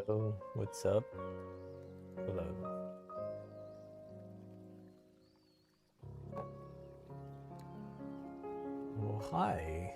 Hello, what's up? Hello. Well, hi.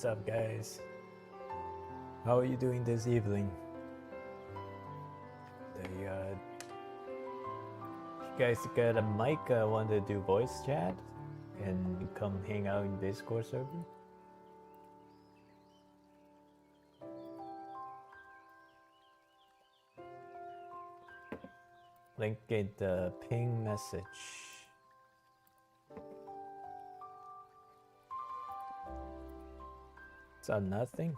What's up, guys? How are you doing this evening? You guys got a mic? Want to do voice chat? And come hang out in Discord server? Link in the ping message. It's on nothing.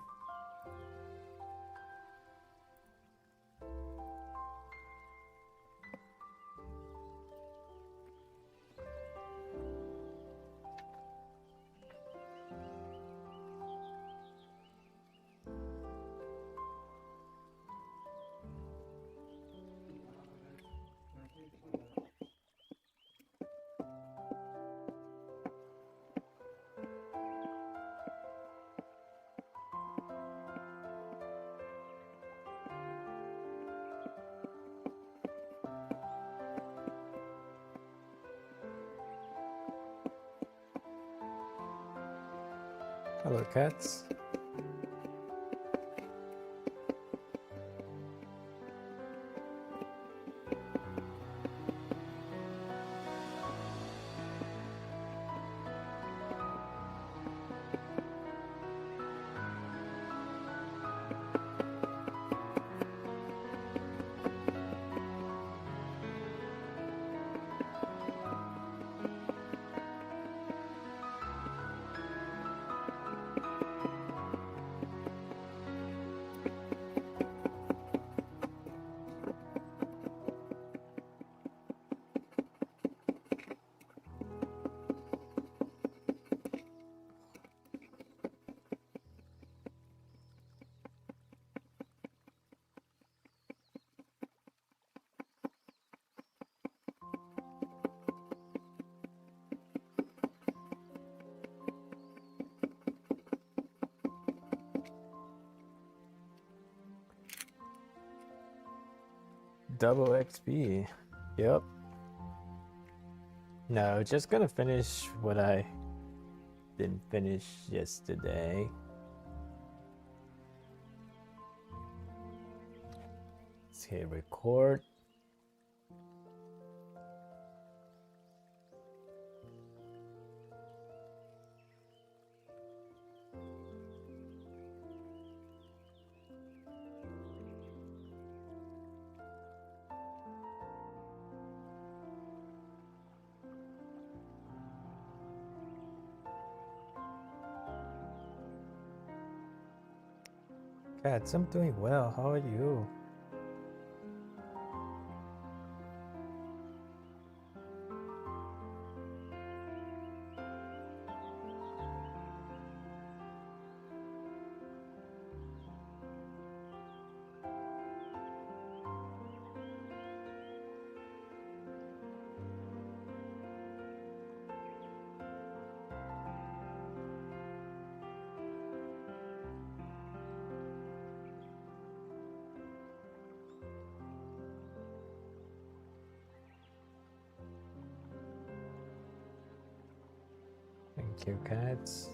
Hello, cats. Double XP. Yep. No, just gonna finish what I didn't finish yesterday. Let's hit record. Cats, I'm doing well. How are you? Thank you, cats.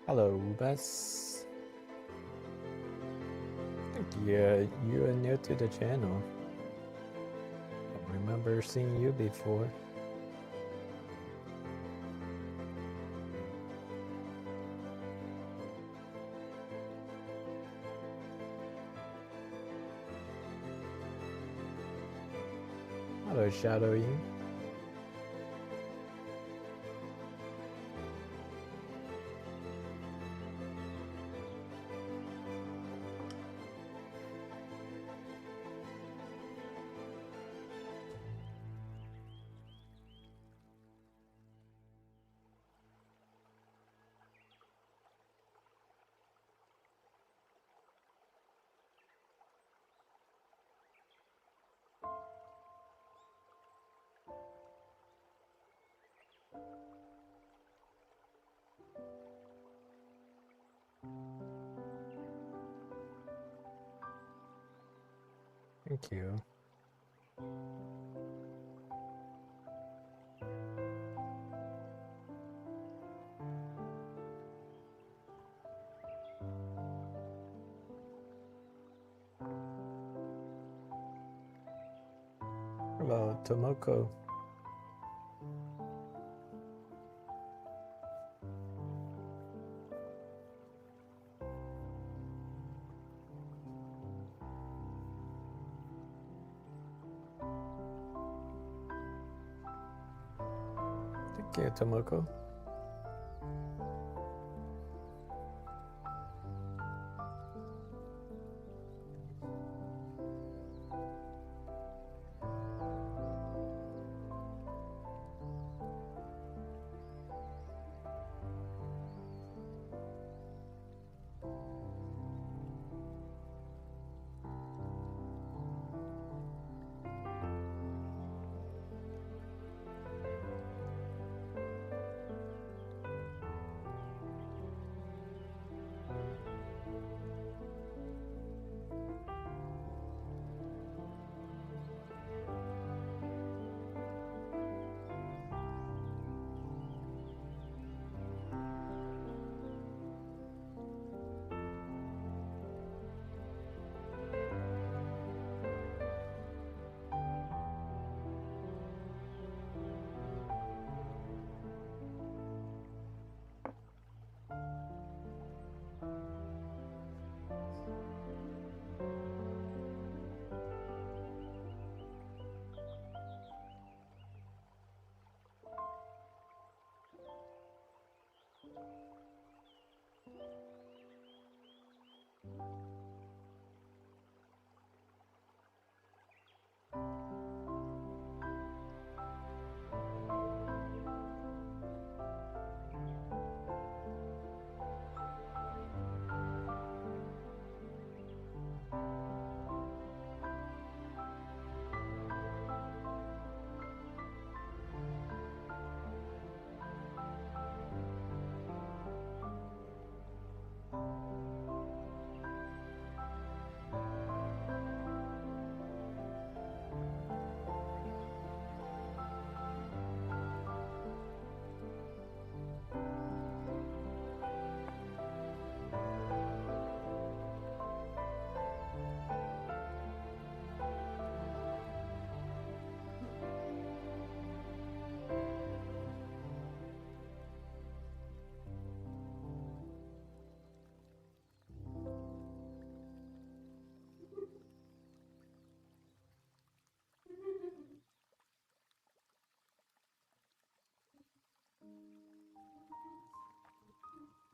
Hello, Bess. Yeah, you are new to the channel. I remember seeing you before. Hello, Shadowing. Thank you. Hello, Tomoko. Thank you, Tomoko.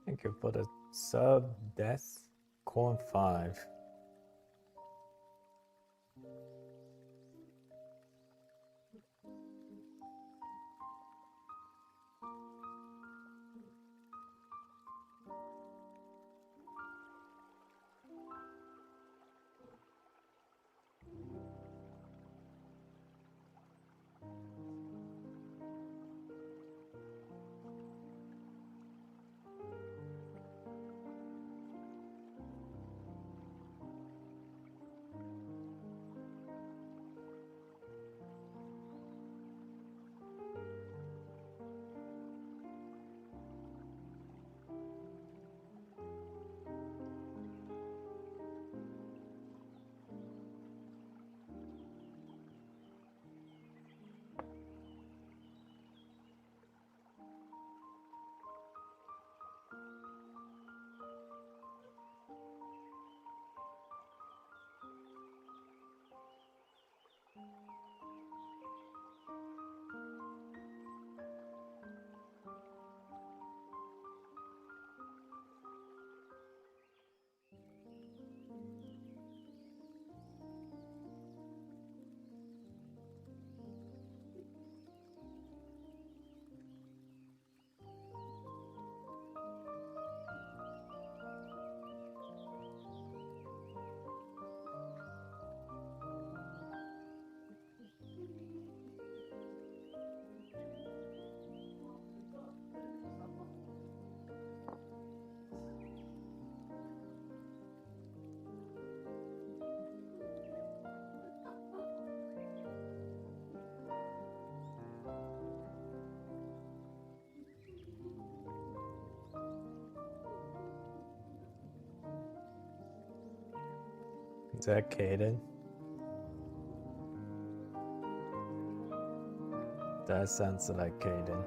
Thank you for the sub, Death Corn 5. Is that Kenan? That sounds like Kenan.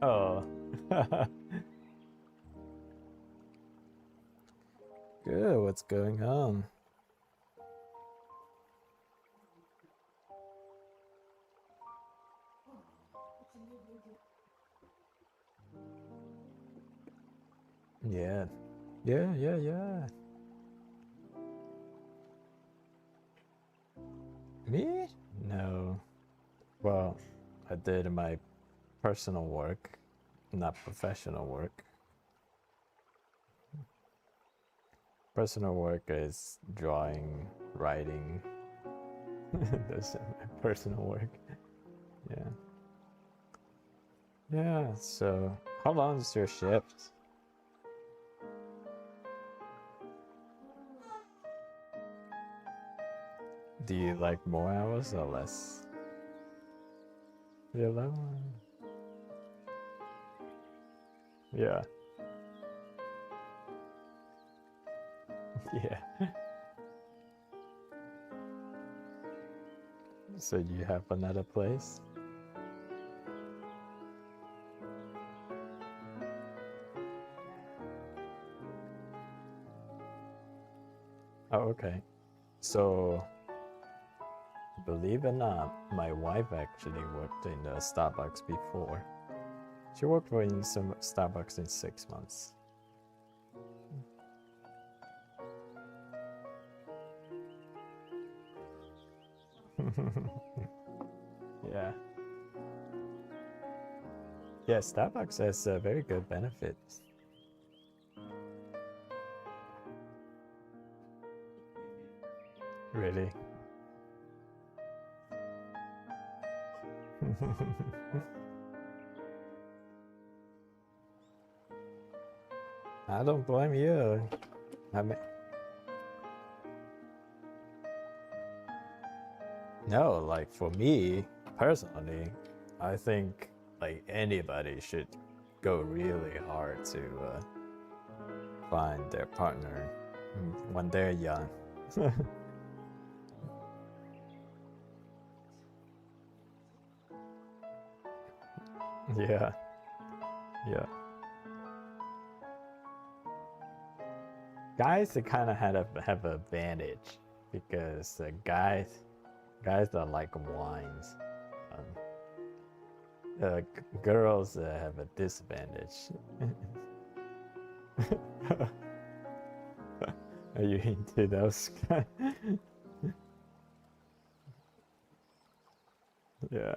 Oh. Good, what's going on? Yeah. Yeah. Me? No. Well, I did my personal work, not professional work. Personal work is drawing, writing. That's my personal work. Yeah. Yeah, so how long is your shift? Do you like more hours or less? You love Yeah. Yeah. So you have another place? Oh, okay. So, believe it or not, my wife actually worked in the Starbucks before. She worked for in some Starbucks in 6 months. Yeah. Yeah, Starbucks has very good benefits. Really? I don't blame you. I mean, no, like for me personally, I think like anybody should go really hard to find their partner when they're young. Yeah, yeah. Guys, kind of have an advantage because guys are like wines. Girls have a disadvantage. Are you into those? Yeah.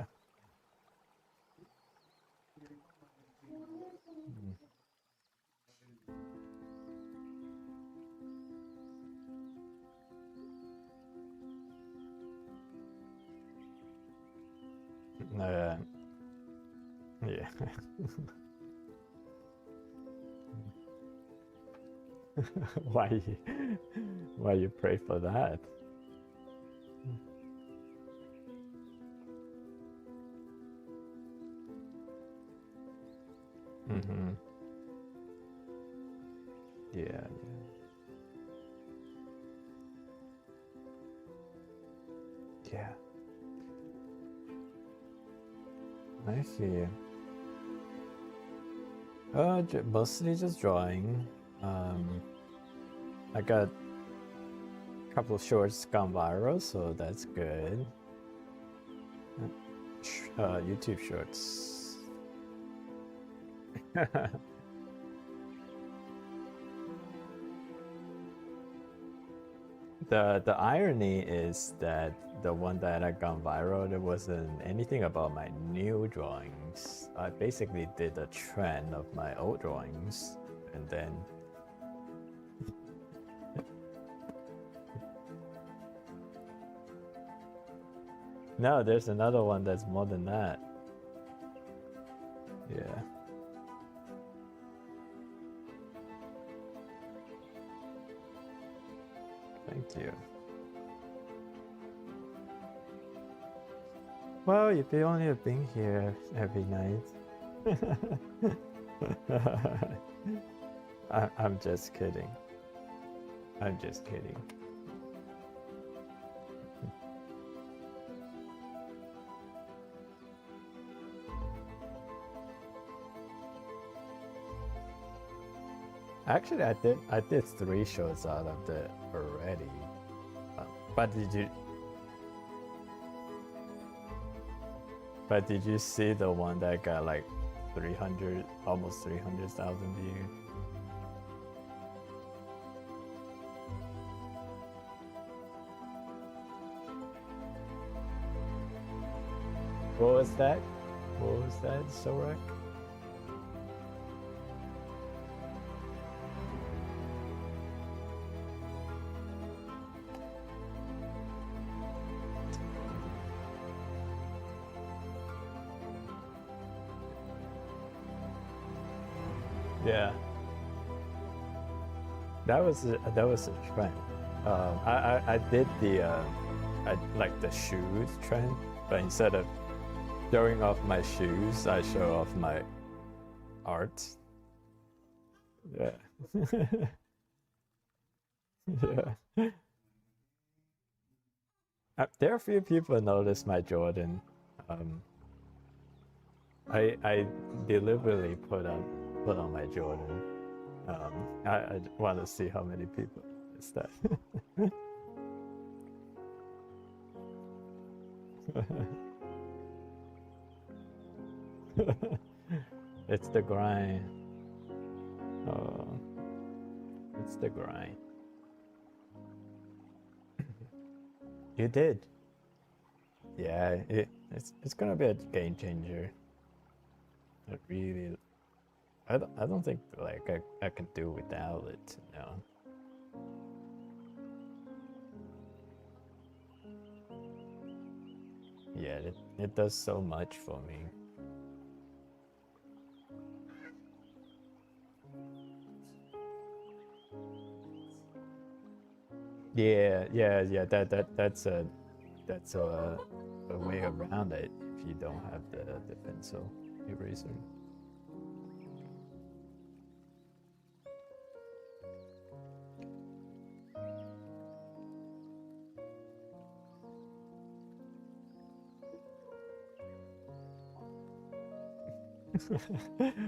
Uh, yeah. why you, why you pray for that? Mm-hmm. Yeah, yeah. I see. Mostly just drawing. I got a couple of shorts gone viral, so that's good. YouTube shorts. The irony is that the one that I got viral, there wasn't anything about my new drawings. I basically did a trend of my old drawings, and then no, there's another one that's more than that. Yeah. Thank you. Well, if you only have been here every night. I'm just kidding. I'm just kidding. Actually, I did 3 shows out of it already. But did you see the one that got like 300, almost 300,000 views? What was that? What was that, Zodiac? Yeah, that was a trend. I did the I like the shoes trend, but instead of showing off my shoes, I show off my art. Yeah. Yeah. There are a few people notice my Jordan. I deliberately put on my Jordan. I want to see how many people notice that. It's the grind. Oh, it's the grind. You did. Yeah, it's gonna be a game changer. It really, I don't think like I can do without it. No. Yeah, it does so much for me. Yeah. That's a way around it if you don't have the pencil eraser.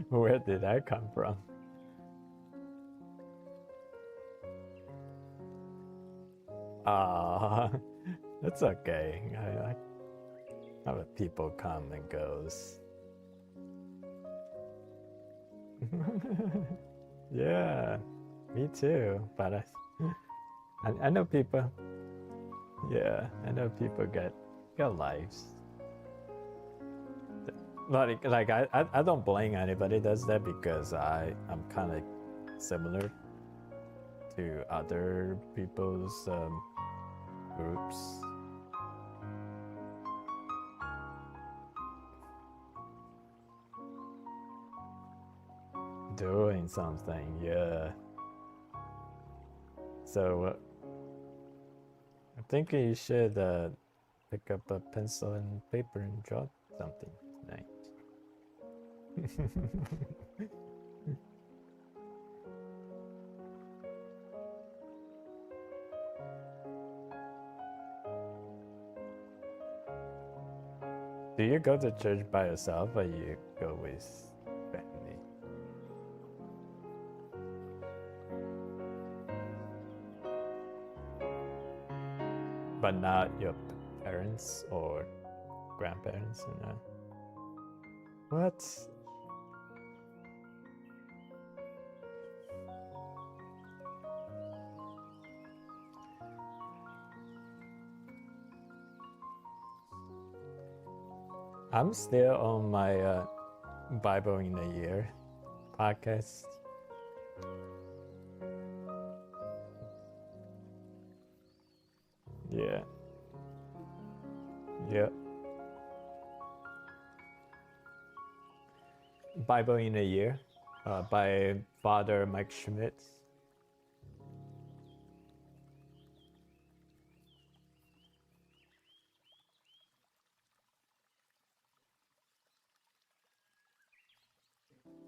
Where did that come from? Ah, it's okay. I how people come and goes. Yeah, me too. But I know people. Yeah, I know people get lives. Like I don't blame anybody does that because I'm kind of similar to other people's groups. Doing something, yeah. So I'm thinking you should pick up a pencil and paper and draw something tonight. Do you go to church by yourself or you go with family? But not your parents or grandparents, you know? What? I'm still on my Bible in a Year podcast. Yeah. Yeah. Bible in a Year by Father Mike Schmidt.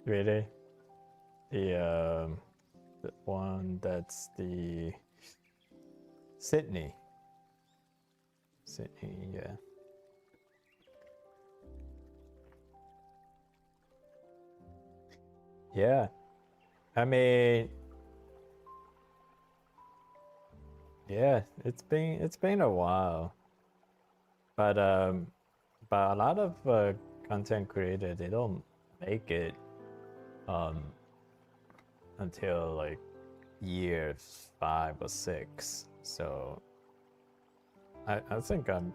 Really? The one that's the Sydney. Sydney, yeah. Yeah. I mean, yeah, it's been a while. But a lot of content creators, they don't make it until like year 5 or 6. So I think I'm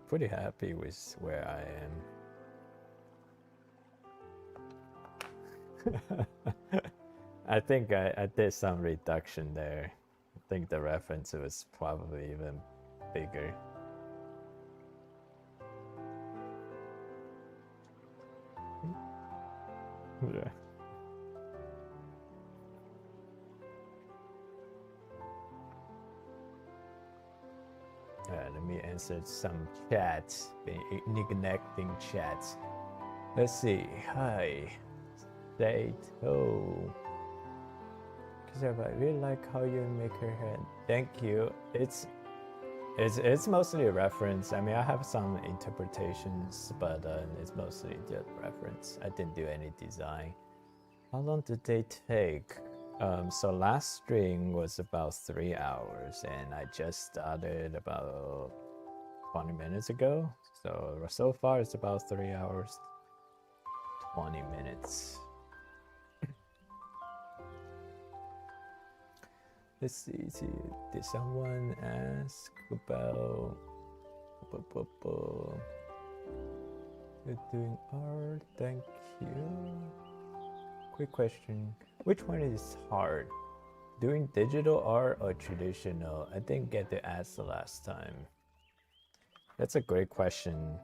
pretty happy with where I am. I think I did some reduction there. I think the reference was probably even bigger. Yeah. Let me answer some chats. Been neglecting chats. Let's see. Hi. Dato. Because I really like how you make her head. Thank you. It's mostly a reference. I mean, I have some interpretations, but it's mostly just reference. I didn't do any design. How long did they take? So last string was about 3 hours, and I just started about 20 minutes ago. So far it's about 3 hours, 20 minutes. Let's see. Did someone ask about you're doing art? Thank you. Quick question. Which one is hard? Doing digital art or traditional? I didn't get to ask the last time. That's a great question.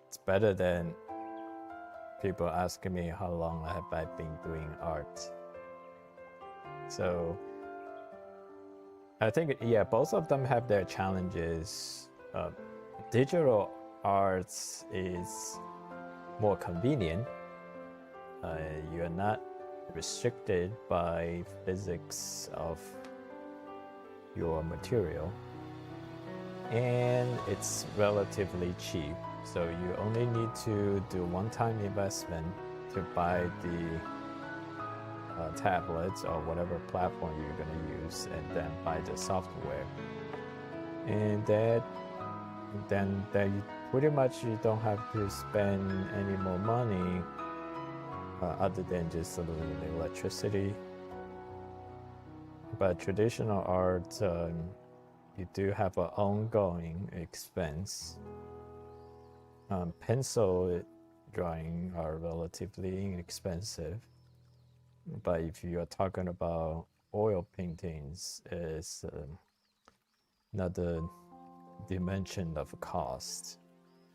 It's better than people asking me how long have I been doing art. So I think, yeah, both of them have their challenges. Digital arts is more convenient. You're not restricted by physics of your material, and it's relatively cheap. So you only need to do one-time investment to buy the tablets or whatever platform you're going to use, and then buy the software, and then you pretty much you don't have to spend any more money other than just a little electricity. But traditional art, you do have an ongoing expense. Pencil drawing are relatively inexpensive. But if you are talking about oil paintings, it's another dimension of cost.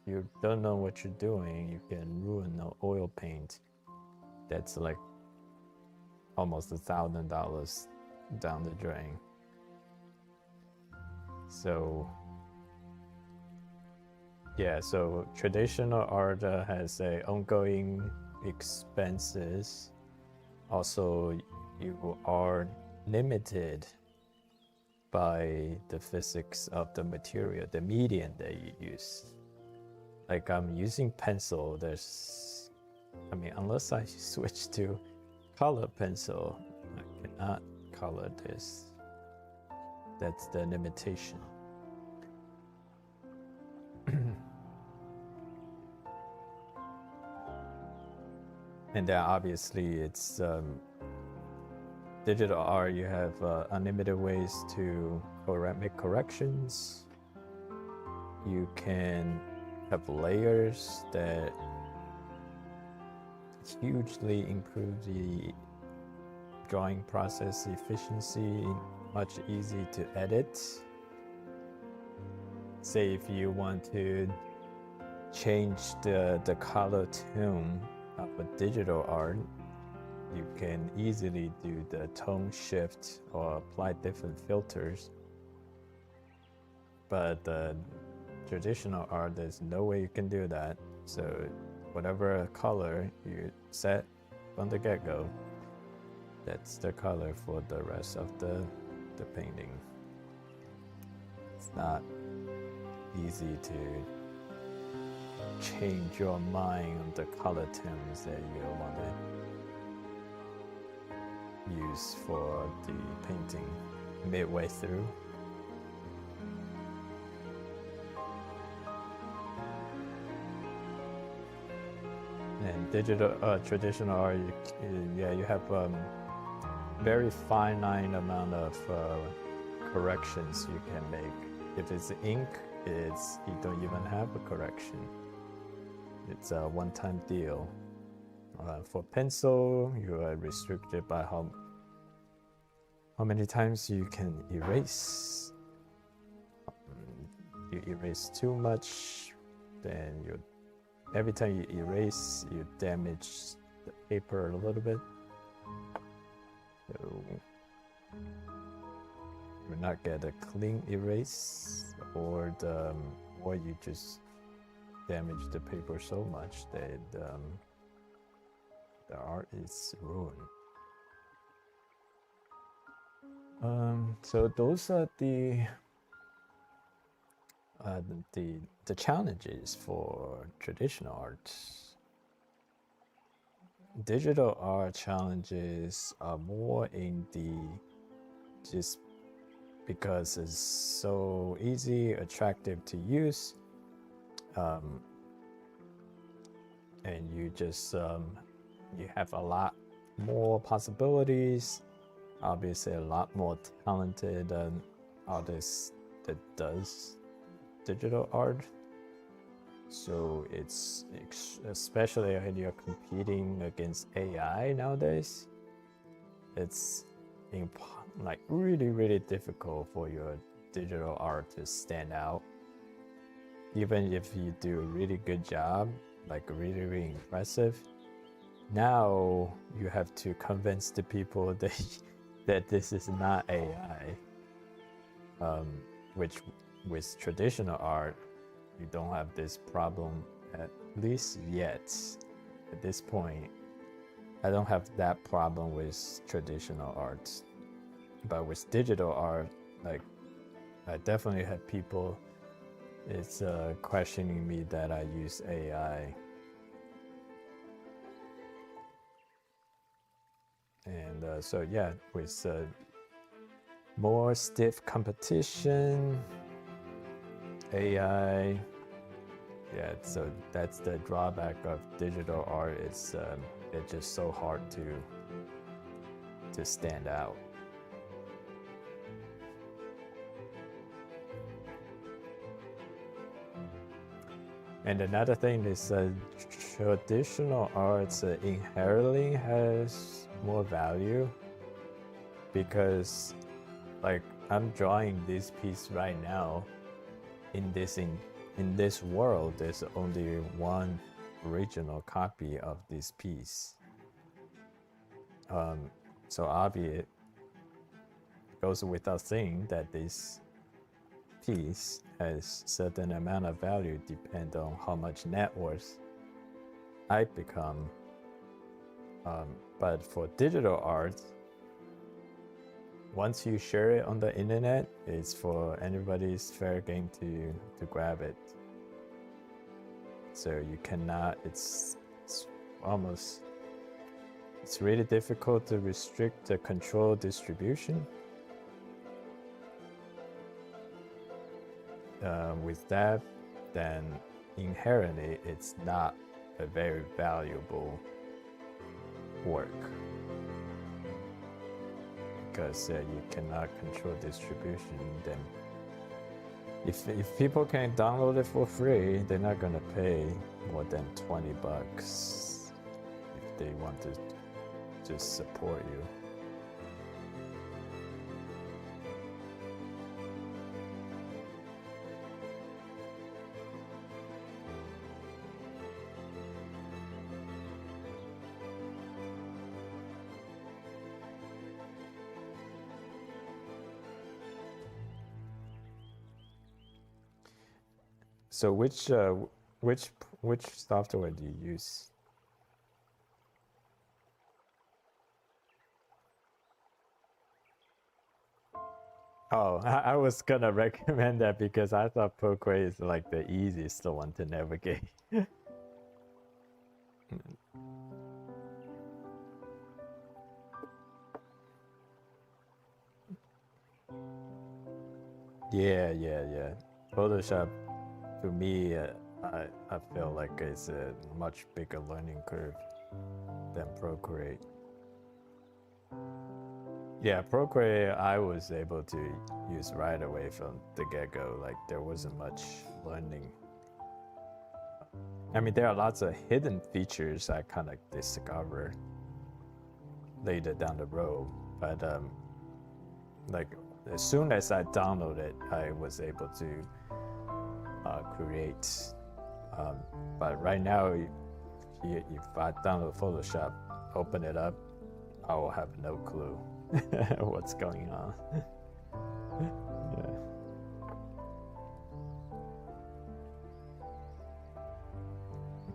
You don't know what you're doing, you can ruin an oil paint that's like almost $1,000 down the drain. So yeah, so traditional art has a ongoing expenses. Also, you are limited by the physics of the material, the medium that you use. Like I'm using pencil, unless I switch to color pencil, I cannot color this. That's the limitation. And then obviously it's digital art, you have unlimited ways to make corrections. You can have layers that hugely improve the drawing process efficiency, much easy to edit. Say if you want to change the color tone of a digital art, you can easily do the tone shift or apply different filters. But traditional art, there's no way you can do that. So whatever color you set from the get-go, that's the color for the rest of the painting. It's not easy to change your mind on the color tones that you want to use for the painting midway through. And digital, traditional art, you have very finite amount of corrections you can make. If it's ink, you don't even have a correction. It's a one-time deal. For pencil, you are restricted by how many times you can erase. You erase too much, then every time you erase, you damage the paper a little bit. So you not get a clean erase, or you just damage the paper so much that the art is ruined. So those are the challenges for traditional art. Digital art challenges are more in just because it's so easy, attractive to use, and you just you have a lot more possibilities. Obviously, a lot more talented artists that does digital art. So it's especially when you're competing against AI nowadays, it's like really difficult for your digital art to stand out. Even if you do a really good job, like really impressive, now you have to convince the people that this is not AI. Which with traditional art, you don't have this problem, at least yet. At this point, I don't have that problem with traditional art. But with digital art, like, I definitely have people questioning me that I use AI. And so yeah, with more stiff competition, AI, yeah, so that's the drawback of digital art. It's just so hard to stand out. And another thing is traditional arts inherently has more value, because like I'm drawing this piece right now. In this world, there's only one original copy of this piece. So obviously, it goes without saying that this piece has certain amount of value depend on how much net worth I become. But for digital art, once you share it on the internet, it's for anybody's fair game to grab it. So you cannot, it's really difficult to restrict the control distribution. With that, then inherently it's not a very valuable work, because you cannot control distribution. Then if people can download it for free, they're not gonna pay more than $20 if they want to just support you. So which which software do you use? Oh, I was gonna recommend that because I thought Procreate is like the easiest one to navigate. Yeah. Photoshop, to me, I feel like it's a much bigger learning curve than Procreate. Yeah, Procreate I was able to use right away from the get-go. Like there wasn't much learning. I mean, there are lots of hidden features I kind of discover later down the road, but like as soon as I downloaded, I was able to create. But right now, if I download Photoshop, open it up, I will have no clue what's going on. Yeah.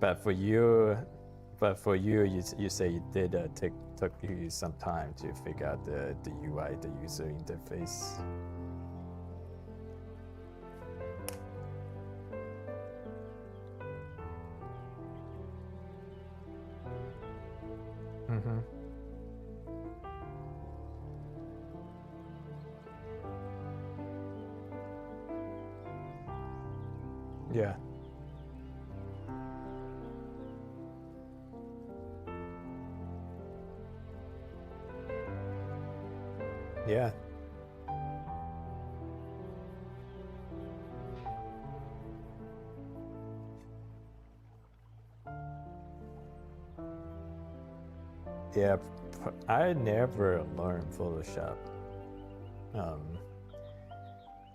But for you, you say it did took you some time to figure out the UI, the user interface. Mm-hmm. Yeah. Yeah. Yeah, I never learned Photoshop.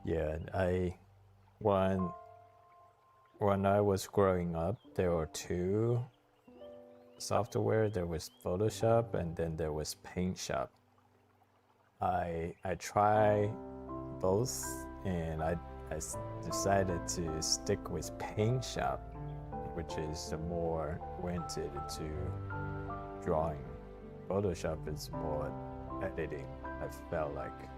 Yeah, when I was growing up, there were two software. There was Photoshop, and then there was Paint Shop. I try both, and I decided to stick with Paint Shop, which is more oriented to drawing. Photoshop is more editing, I felt like.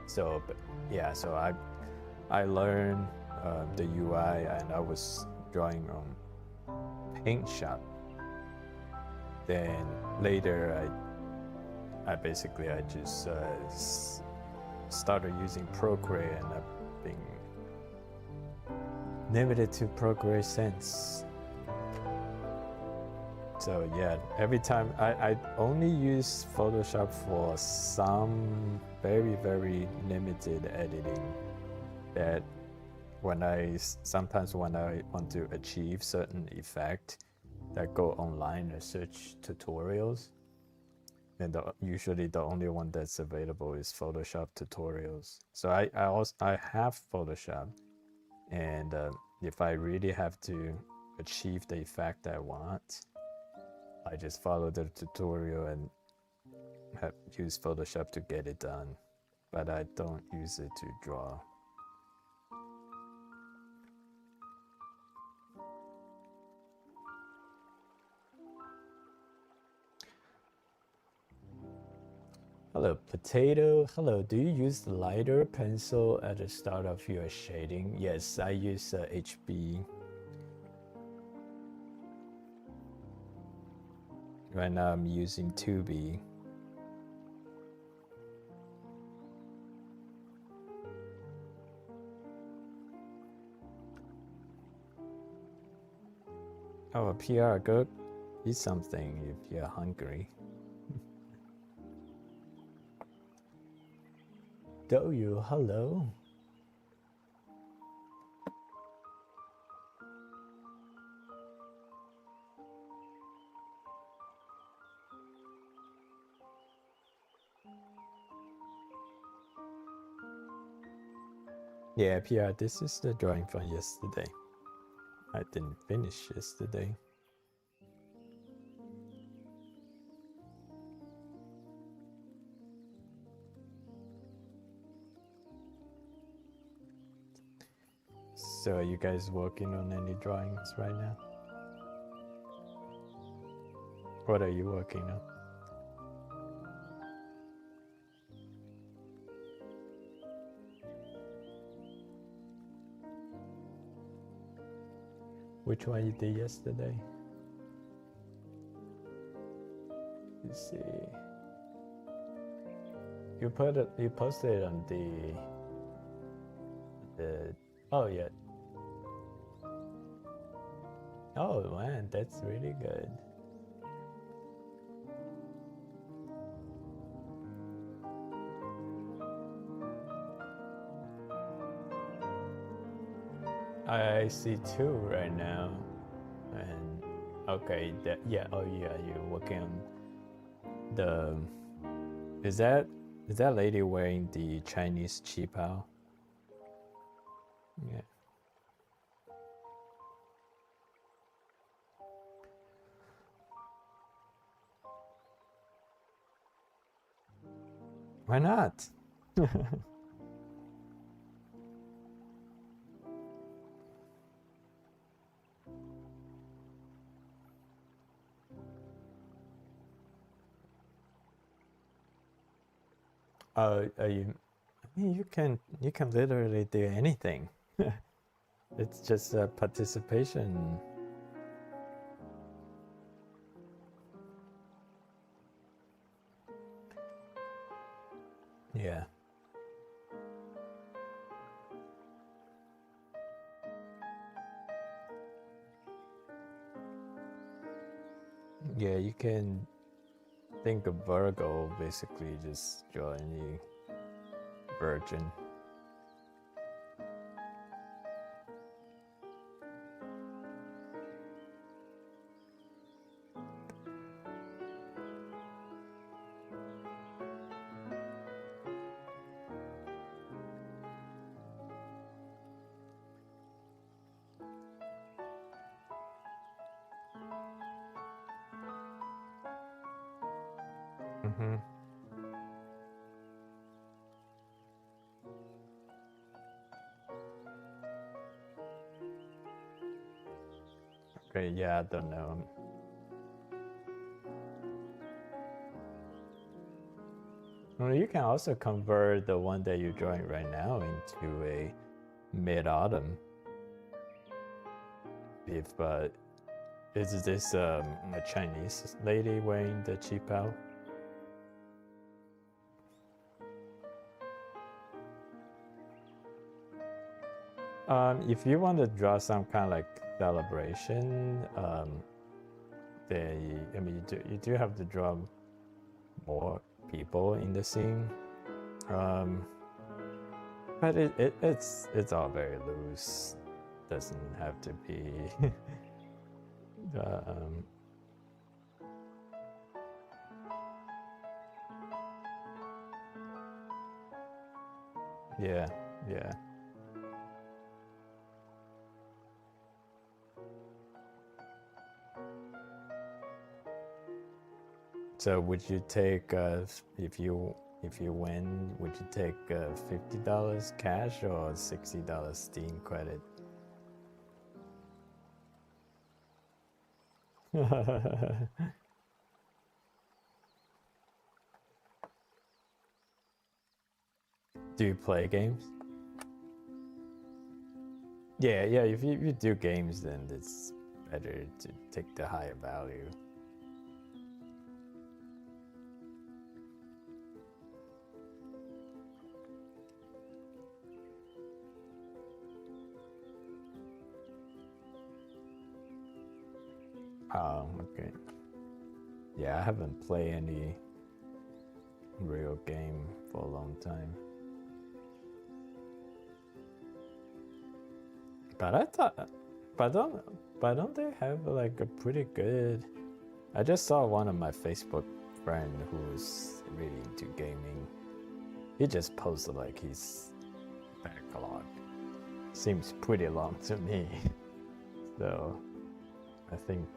So I learned the UI, and I was drawing on Paint Shop. Then later I just started using Procreate, and I've been limited to Procreate since. So yeah, every time I only use Photoshop for some very limited editing, that sometimes when I want to achieve certain effect, that go online and search tutorials, and usually the only one that's available is Photoshop tutorials. So I have Photoshop, and if I really have to achieve the effect I want, I just follow the tutorial and use Photoshop to get it done, but I don't use it to draw. Hello, Potato. Hello, do you use the lighter pencil at the start of your shading? Yes, I use HB. Right now I'm using 2B. Oh, a PR, go eat something if you're hungry. Do you? Hello. Yeah, PR, this is the drawing from yesterday. I didn't finish yesterday. So are you guys working on any drawings right now? What are you working on? Which one you did yesterday? Let's see. You posted it on the oh yeah. Oh man, that's really good. I see two right now, and okay, that yeah, oh yeah, you're working on the. Is that lady wearing the Chinese qipao? Yeah. Why not? You, I mean, you can literally do anything. It's just a participation. Yeah. Yeah, you can think of Virgo, basically just draw any virgin. Mm-hmm. Okay, yeah, I don't know. Well, you can also convert the one that you're drawing right now into a mid-autumn. If is this a Chinese lady wearing the qipao? If you want to draw some kind of like celebration, then I mean you do have to draw more people in the scene, but it's all very loose. Doesn't have to be. Yeah, yeah. So would you take if you win, would you take $50 cash or $60 Steam credit? Do you play games? Yeah, yeah. If you do games, then it's better to take the higher value. Oh, okay. Yeah, I haven't played any real game for a long time. But I thought, but don't they have like a pretty good? I just saw one of my Facebook friend who's really into gaming. He just posted like his backlog. Seems pretty long to me. So I think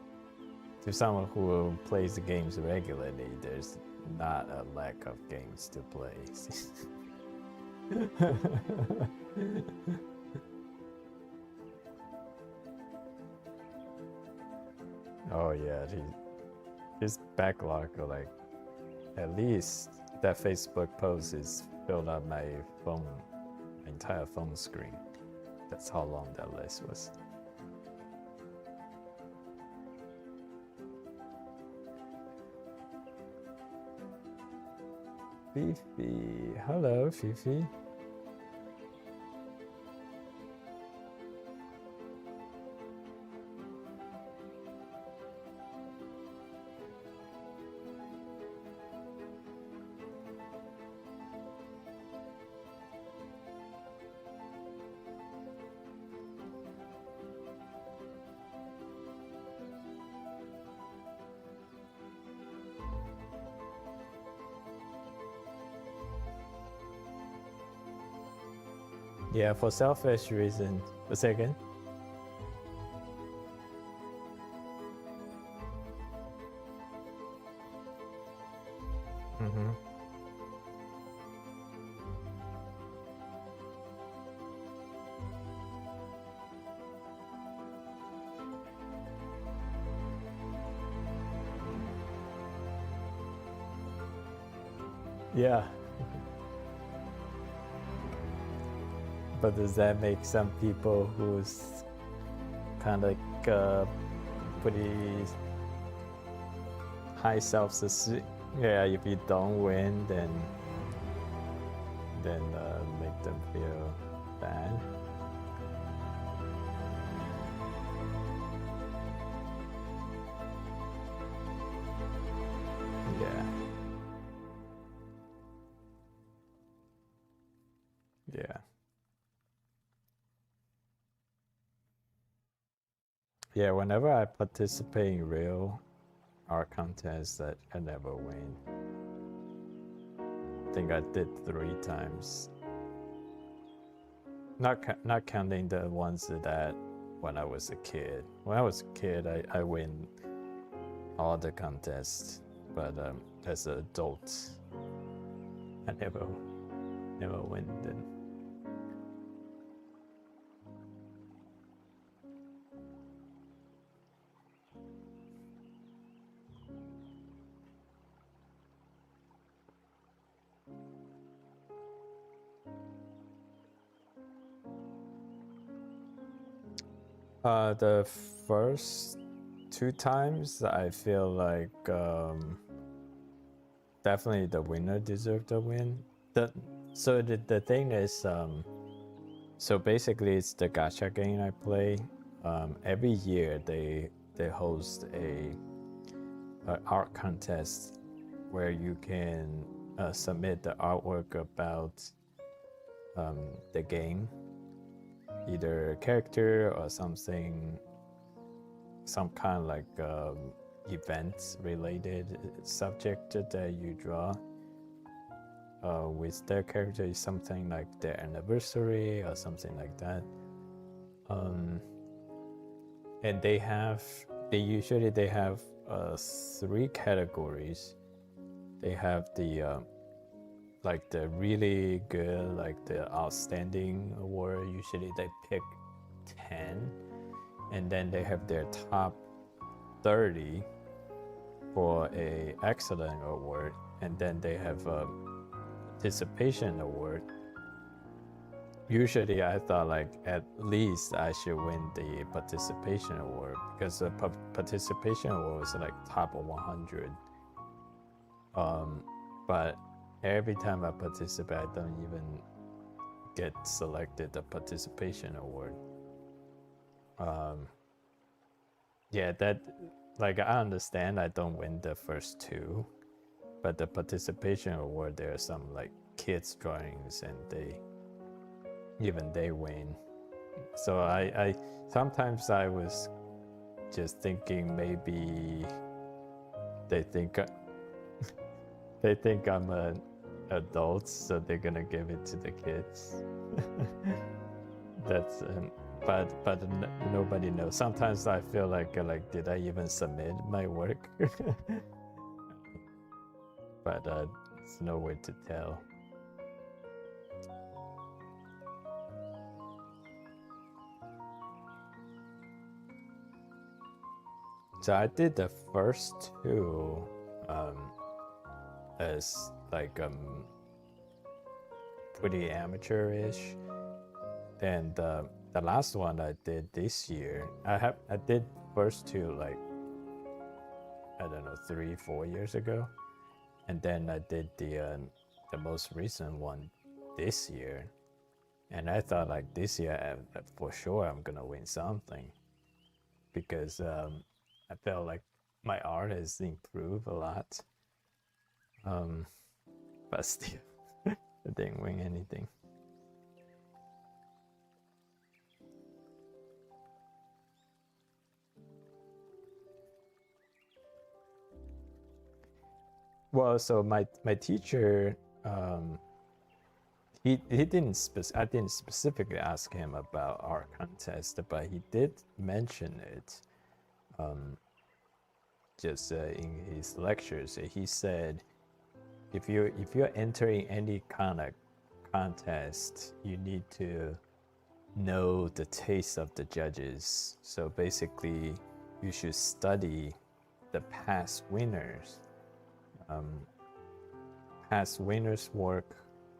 to someone who plays the games regularly, there's not a lack of games to play. Oh yeah, his backlog, like at least that Facebook post is filled up my phone, my entire phone screen. That's how long that list was. Fifi, hello Fifi. Yeah, for selfish reasons. A second. Mm-hmm. Yeah. But does that make some people who's kind of like pretty high self-esteem? Yeah, if you don't win, then make them feel bad. Yeah. Yeah. Yeah, whenever I participate in real art contests that I never win. I think I did 3 times. Not counting the ones that when I was a kid. When I was a kid, I win all the contests, but as an adult, I never win them. The first 2 times, I feel like definitely the winner deserved the win. So the thing is, so basically it's the gacha game I play. Every year they host a art contest where you can submit the artwork about the game, either a character or something, some kind of like events related subject that you draw with their character, is something like their anniversary or something like that. And they usually have 3 categories. They have the like the really good, like the outstanding award. Usually they pick 10, and then they have their top 30 for a excellent award, and then they have a participation award. Usually I thought like at least I should win the participation award, because the participation award was like top of 100. But every time I participate, I don't even get selected the participation award. Yeah, that, like, I understand I don't win the first 2, but the participation award, there are some like kids drawings and they win. So I sometimes I was just thinking maybe they think I'm an adult, so they're gonna give it to the kids. That's but nobody knows. Sometimes I feel like did I even submit my work? But it's no way to tell. So I did the first two as like pretty amateurish. Then the last one I did this year, I did first two like I don't know 3-4 years ago, and then I did the most recent one this year, and I thought like this year for sure I'm gonna win something because I felt like my art has improved a lot, but still I didn't win anything. Well, so my teacher, he didn't I didn't specifically ask him about art contest, but he did mention it, just in his lectures. He said, if you're entering any kind of contest, you need to know the taste of the judges. So basically, you should study the past winners. Past winners' work,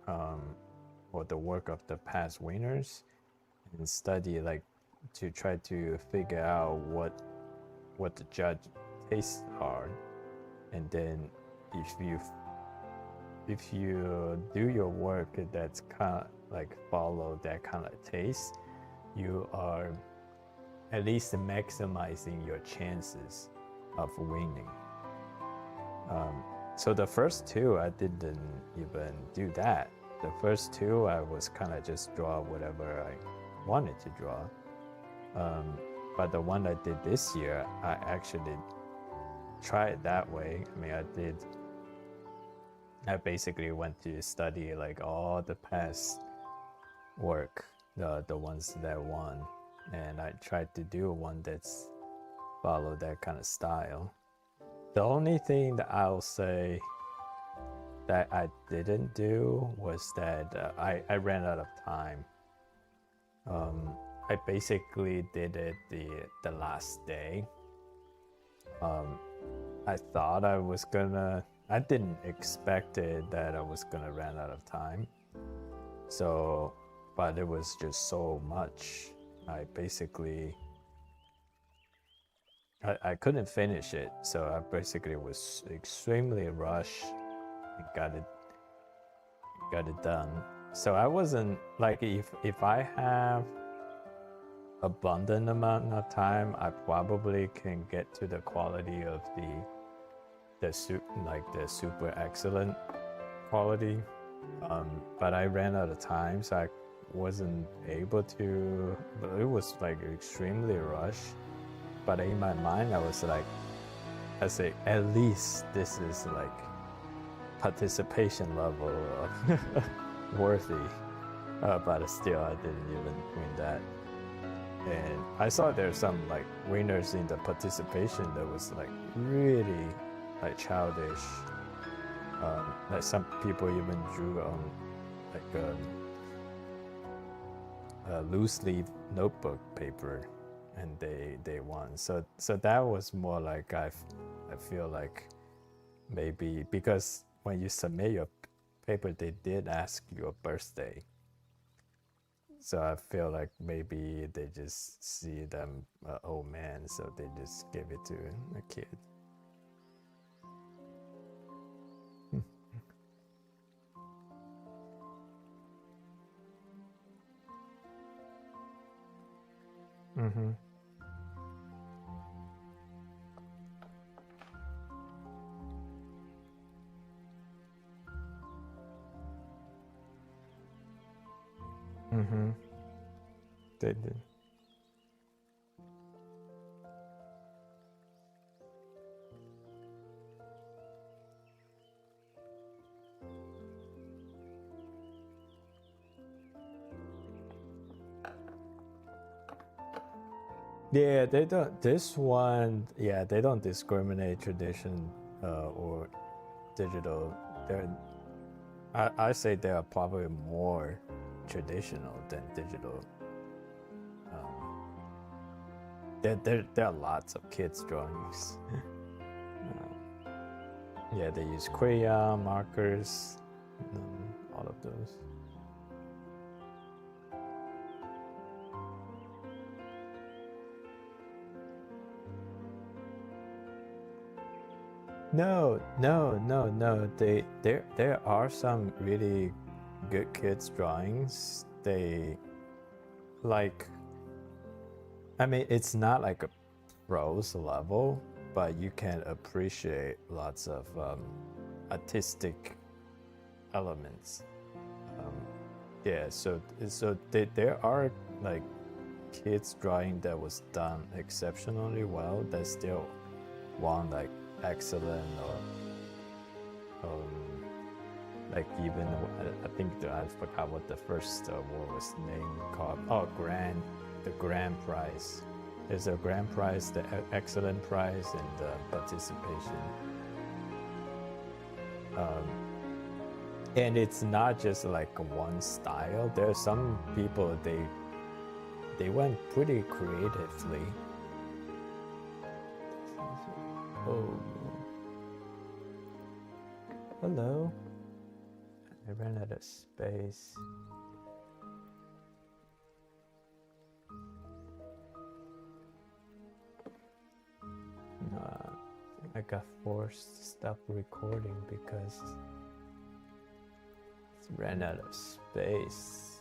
or the work of the past winners, and study like to try to figure out what the judge tastes are, and then if you do your work that's kind of like follow that kind of taste, you are at least maximizing your chances of winning. So the first two, I didn't even do that. The first two, I was kind of just draw whatever I wanted to draw. But the one I did this year, I actually tried that way. I mean, I basically went to study like all the past work, the ones that won, and I tried to do one that's follow that kind of style. The only thing that I'll say that I didn't do was that I ran out of time. I basically did it the last day. I thought I didn't expect it that I was gonna run out of time. So, but it was just so much. I basically I couldn't finish it, so I basically was extremely rushed and got it done. So I wasn't like if I have abundant amount of time, I probably can get to the quality of the super excellent quality. But I ran out of time, so I wasn't able to. But it was like extremely rushed. But in my mind, I say at least this is like participation level of worthy. But still, I didn't even win that. And I saw there's some like winners in the participation that was like really like childish. Like some people even drew on like a loose leaf notebook paper, and they won. So that was more like I feel like maybe because when you submit your paper, they did ask your birthday. So I feel like maybe they just see them old man, so they just give it to a kid. Mm-hmm. Mm-hmm. They did. Yeah, they don't. This one, yeah, they don't discriminate tradition or digital. I say they are probably more traditional than digital. there are lots of kids drawings. Yeah, they use crayon, markers, all of those. No. There are some really good kids drawings. They like, I mean, it's not like a prose level, but you can appreciate lots of artistic elements. Yeah, so there are like kids drawing that was done exceptionally well that still won like excellent or like even I think I forgot what the first award was named called. Oh, the grand prize. There's a grand prize, the excellent prize, and the participation. And it's not just like one style. There are some people they went pretty creatively. Oh, hello. I ran out of space. I got forced to stop recording because it ran out of space.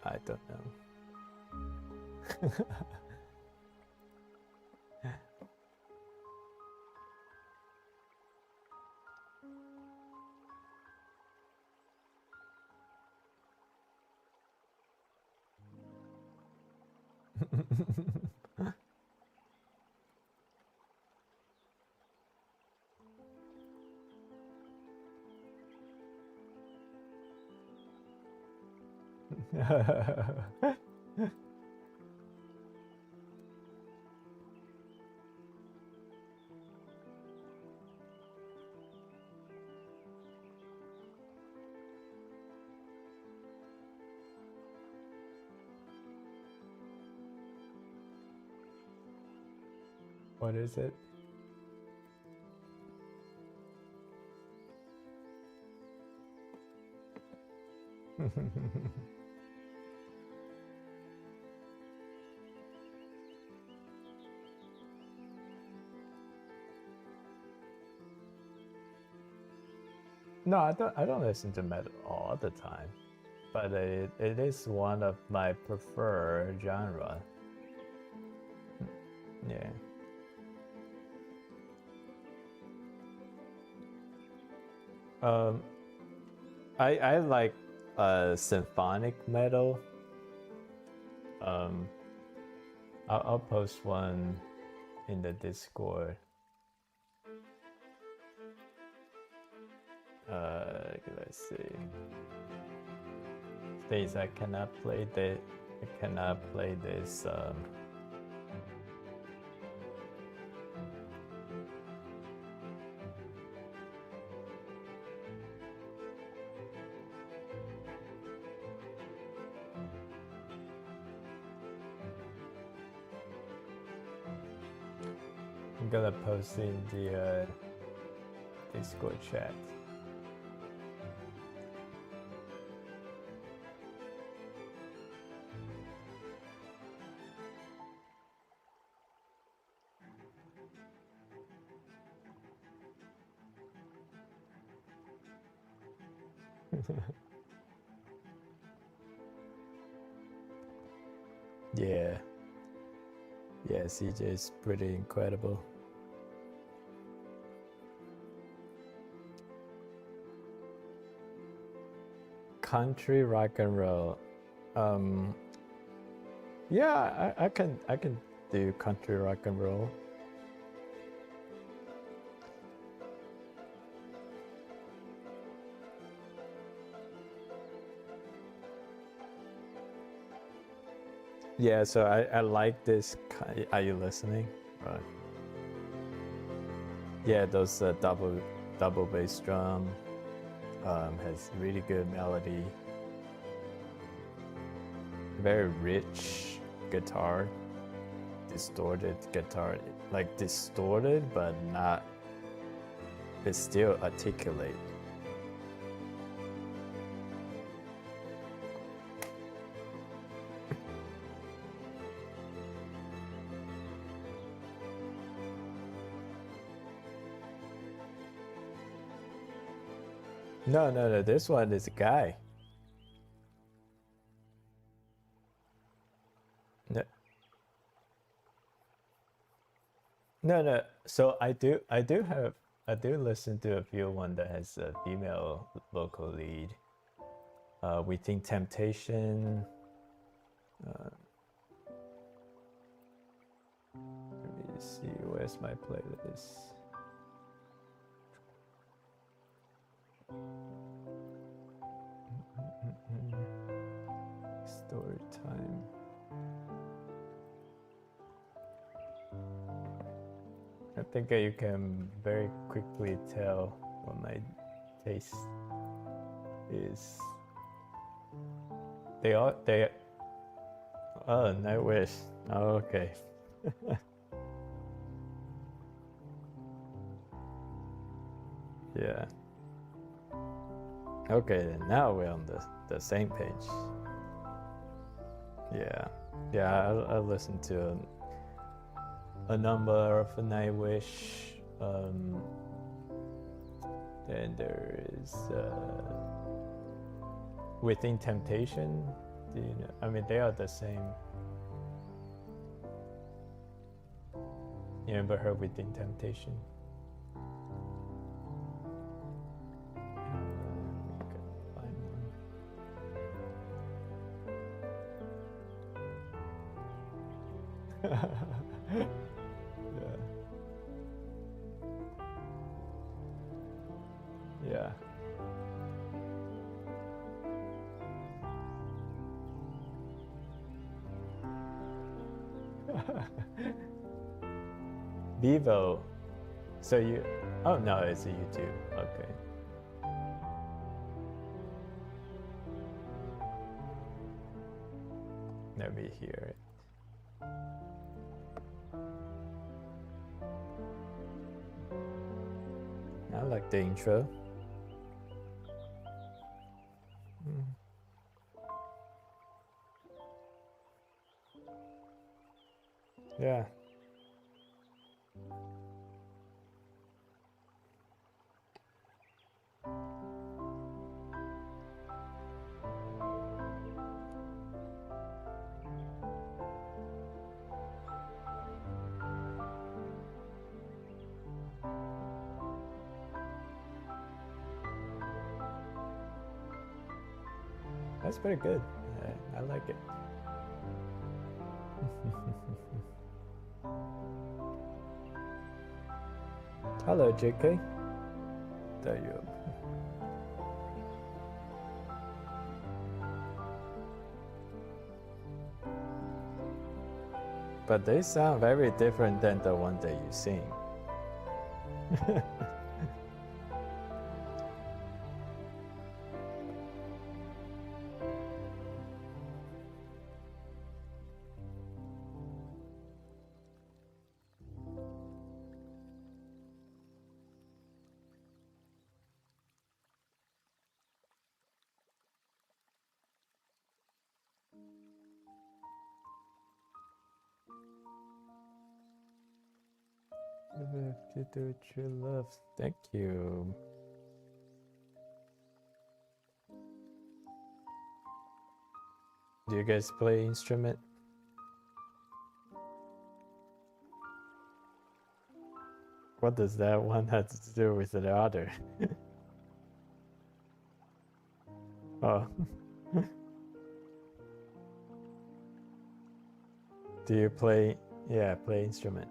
I don't know. What is it? No, I don't listen to metal all the time, but it is one of my preferred genre. Yeah. I like symphonic metal. I'll post one in the Discord. Let's see. Things I cannot play this. I'm gonna post in the Discord chat. Yeah, CJ is pretty incredible. Country rock and roll. Yeah, I can do country rock and roll. Yeah, so I like this. Are you listening? Right. Yeah, those double bass drum. has really good melody, very rich guitar, distorted guitar, like distorted but not, it's still articulate. No, this one is a guy. No. So I do listen to a few one that has a female vocal lead. Within Temptation. Let me see, where's my playlist? Story time. I think you can very quickly tell what my taste is. They oh, Nightwish. Oh, okay. Yeah. Okay, then now we're on the same page. Yeah, I listened to a number of Nightwish. Then there is Within Temptation. Do you know? I mean, they are the same. You ever heard Within Temptation? Yeah. Vivo. So you, oh no, it's a YouTube. Okay. Let me hear it. I like the intro. Yeah. That's pretty good. I like it. Hello, JK. There you are. But they sound very different than the one that you sing. You have to do what you love. Thank you. Do you guys play instrument? What does that one have to do with the other? Oh. Do you play? Yeah, play instrument.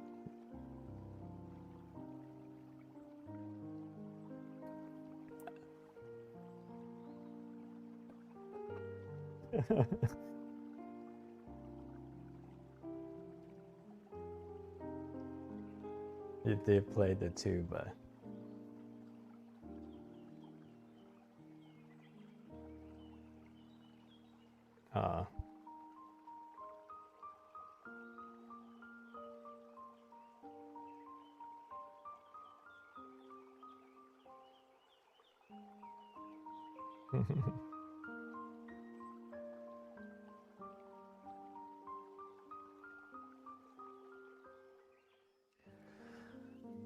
You did play the tuba.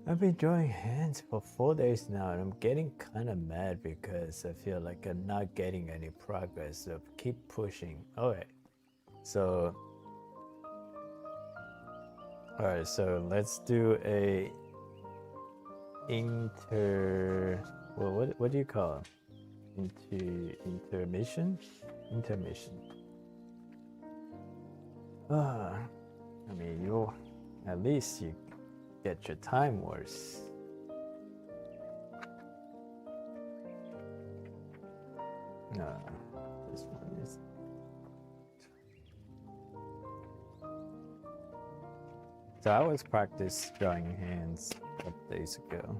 I've been drawing hands for 4 days now, and I'm getting kind of mad because I feel like I'm not getting any progress. So keep pushing. Alright, so let's do a what do you call it? Intermission. I mean, you at least you get your time worse. No, this one is. So I was practice drawing hands a couple days ago.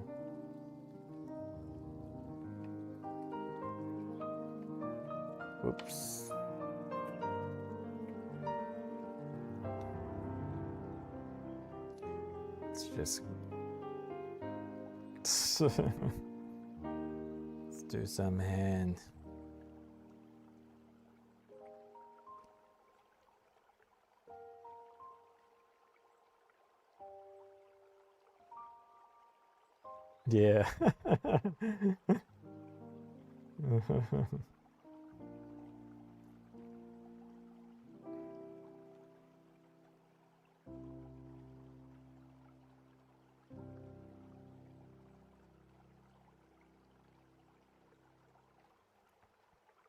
Oops. It's just let's do some hand. Yeah.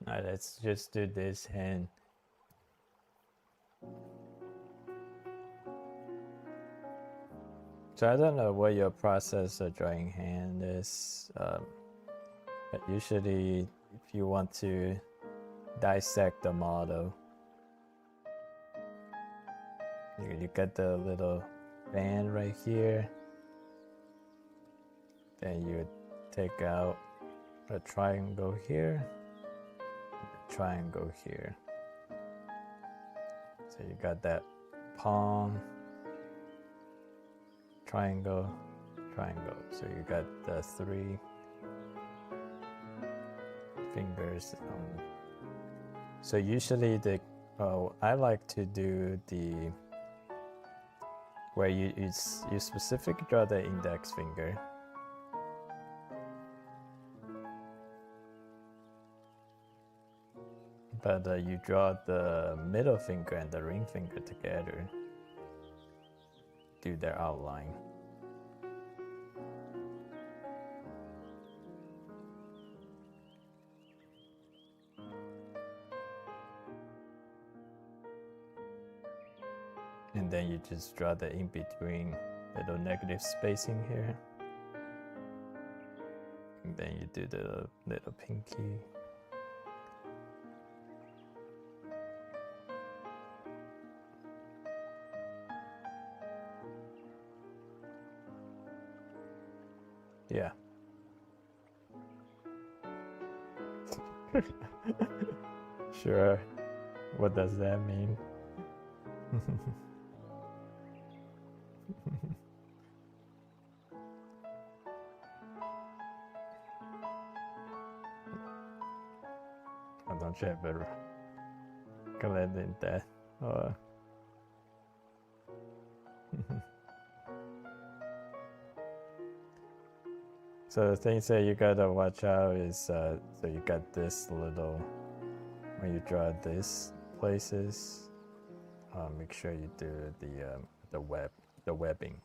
Alright, let's just do this hand. So I don't know what your process of drawing hand is, but usually if you want to dissect the model, you get the little band right here, then you take out a triangle here, a triangle here. So you got that palm, triangle, triangle. So you got the 3 fingers. So usually I like to do the where you specifically draw the index finger. But you draw the middle finger and the ring finger together. Do their outline. And then you just draw the in-between little negative spacing here. And then you do the little pinky. Yeah. Sure. What does that mean? Don't you ever collect in that? So the things that you gotta watch out is so you got this little, when you draw these places, make sure you do the webbing.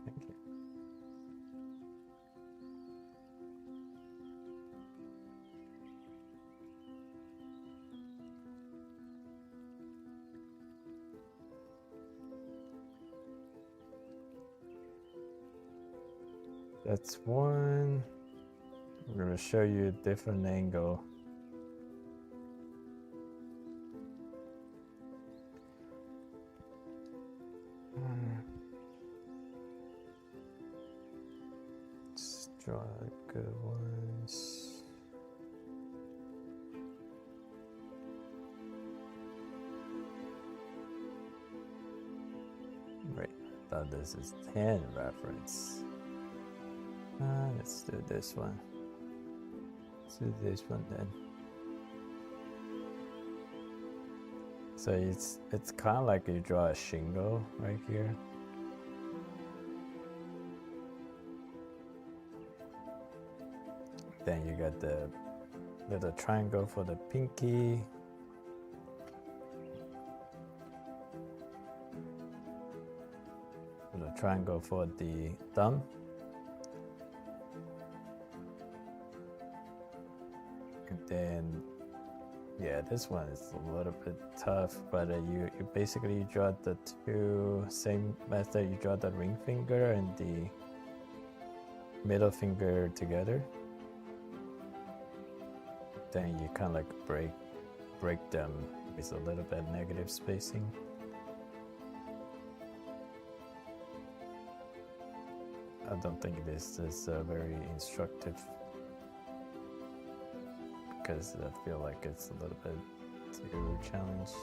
Thank you. That's one. I'm going to show you a different angle. Let's draw good ones. thought this is 10 reference. Let's do this one. Let's do this one then. So it's kind of like you draw a shingle right here. Then you got the little triangle for the pinky. Little triangle for the thumb. And then, yeah, this one is a little bit tough, but you basically draw the two same method. You draw the ring finger and the middle finger together. Then you kind of like break them with a little bit negative spacing. I don't think this is very instructive because I feel like it's a little bit too challenging.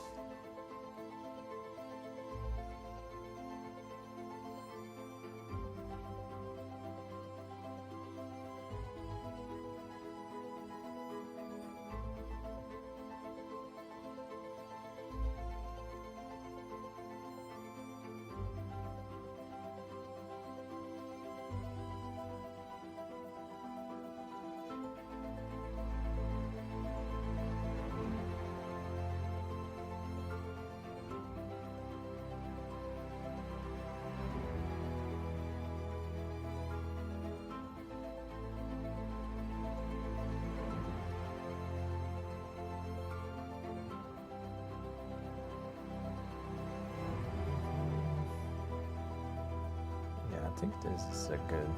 I think this is a good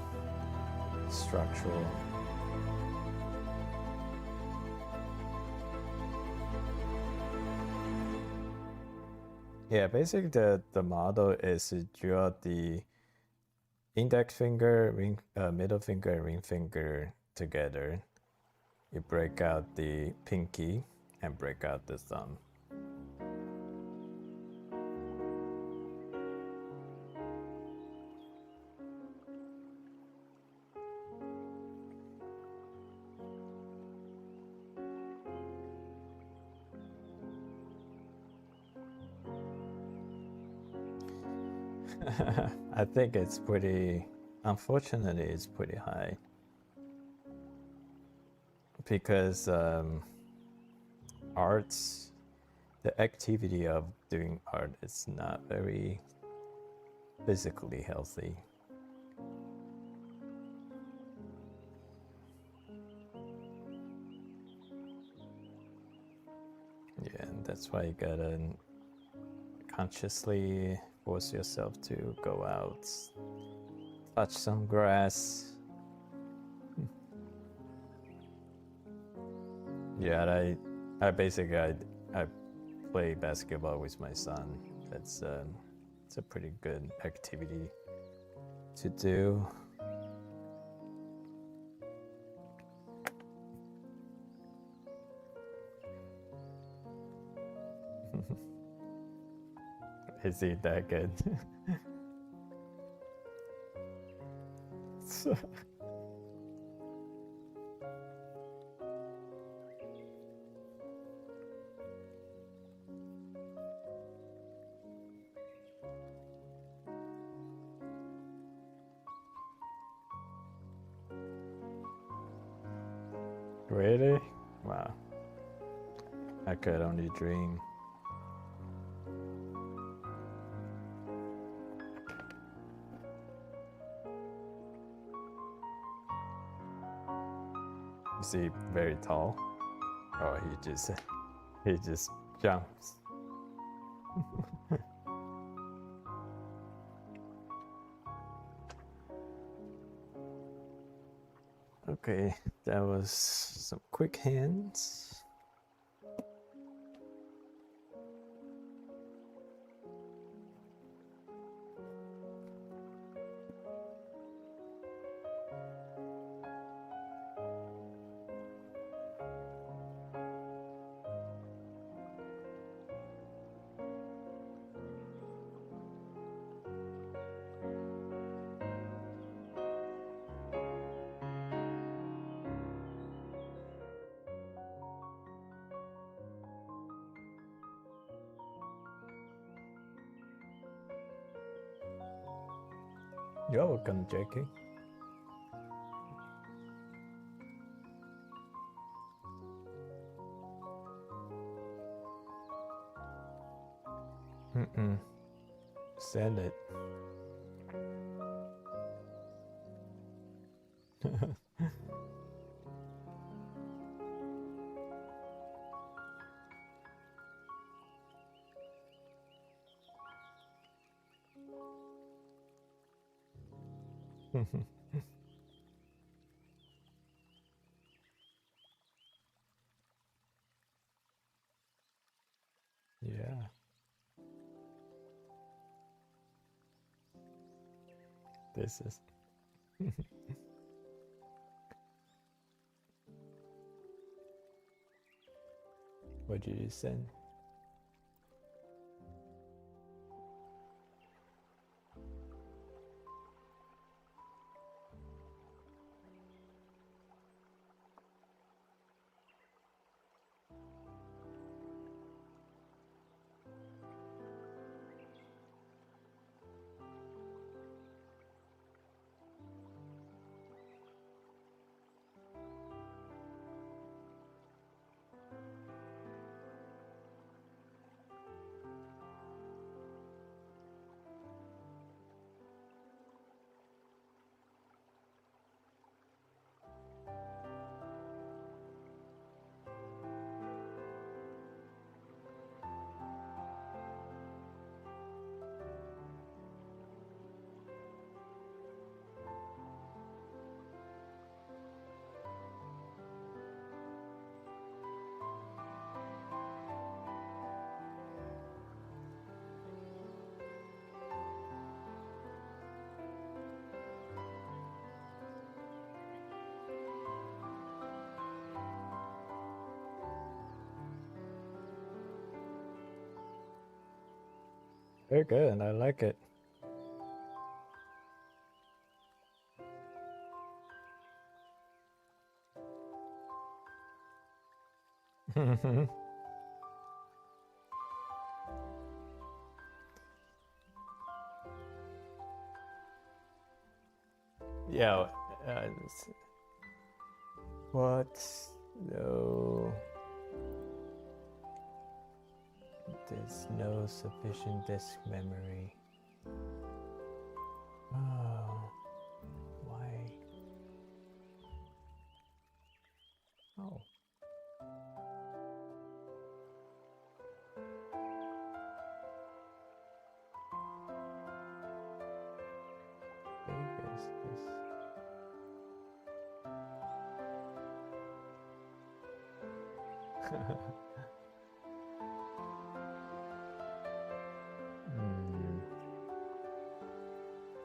structural. Yeah, basically the model is to draw the index finger, middle finger, and ring finger together. You break out the pinky and break out the thumb. I think it's pretty, unfortunately, it's pretty high. Because arts, the activity of doing art is not very physically healthy. Yeah, and that's why you gotta consciously force yourself to go out, touch some grass. Yeah, I basically I play basketball with my son. It's a pretty good activity to do. Is he that good? Really? Wow. I could only dream. Is he very tall? Oh, he just jumps. Okay, that was some quick hands. You're welcome, JK. Send it. Yeah. This is. What did you send? Very good, I like it. Yeah. What? No. There's no sufficient disk memory. Oh. Why? Oh. Big is this?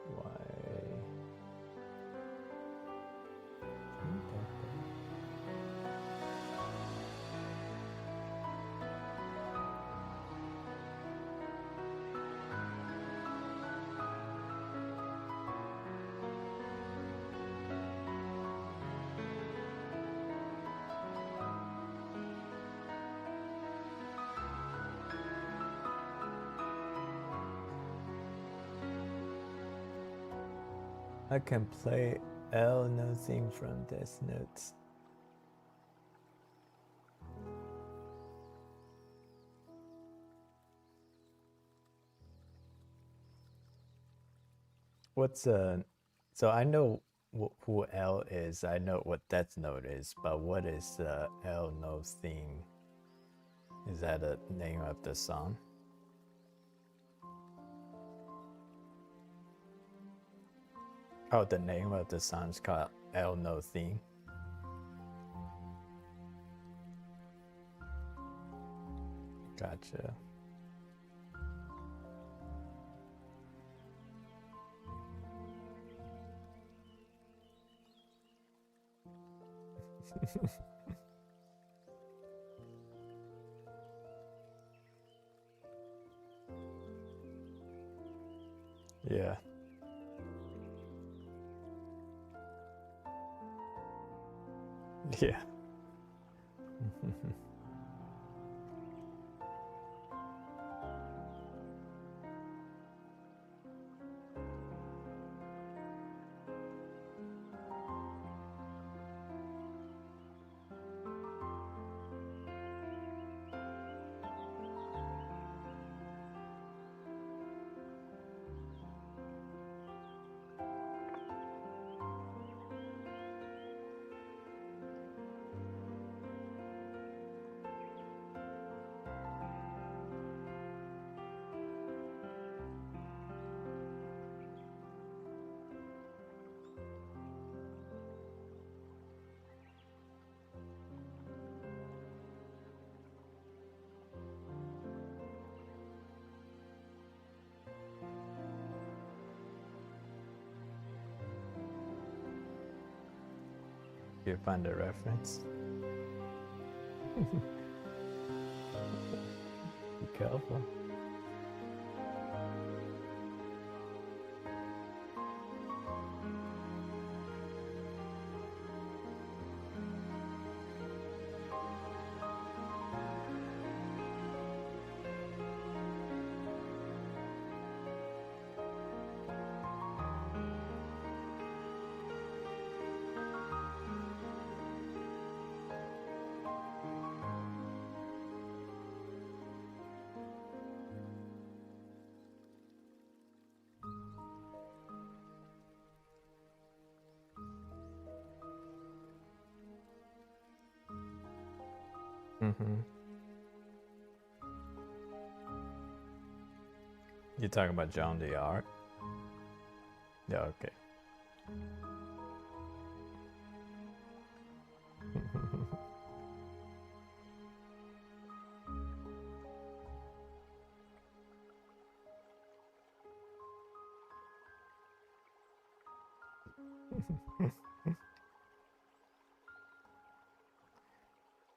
Why? I can play L nothing from Death Notes. What's so I know who L is, I know what Death Note is, but what is L no theme? Is that the name of the song? Oh, the name of the song is called L No Theme. Gotcha. Yeah. Yeah. You find the reference? Be careful. Mm-hmm. You talking about John the Ark? Yeah, okay.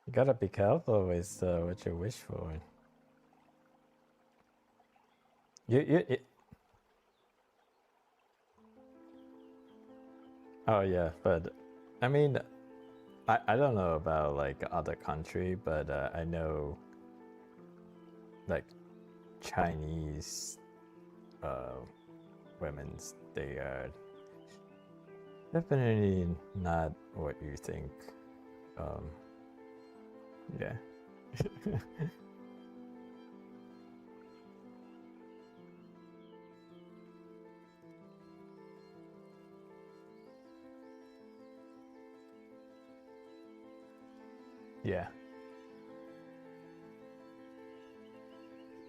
You gotta be careful with what you wish for. You oh yeah, but I mean, I don't know about like other country, but I know like Chinese women's, they are definitely not what you think. Yeah. Yeah.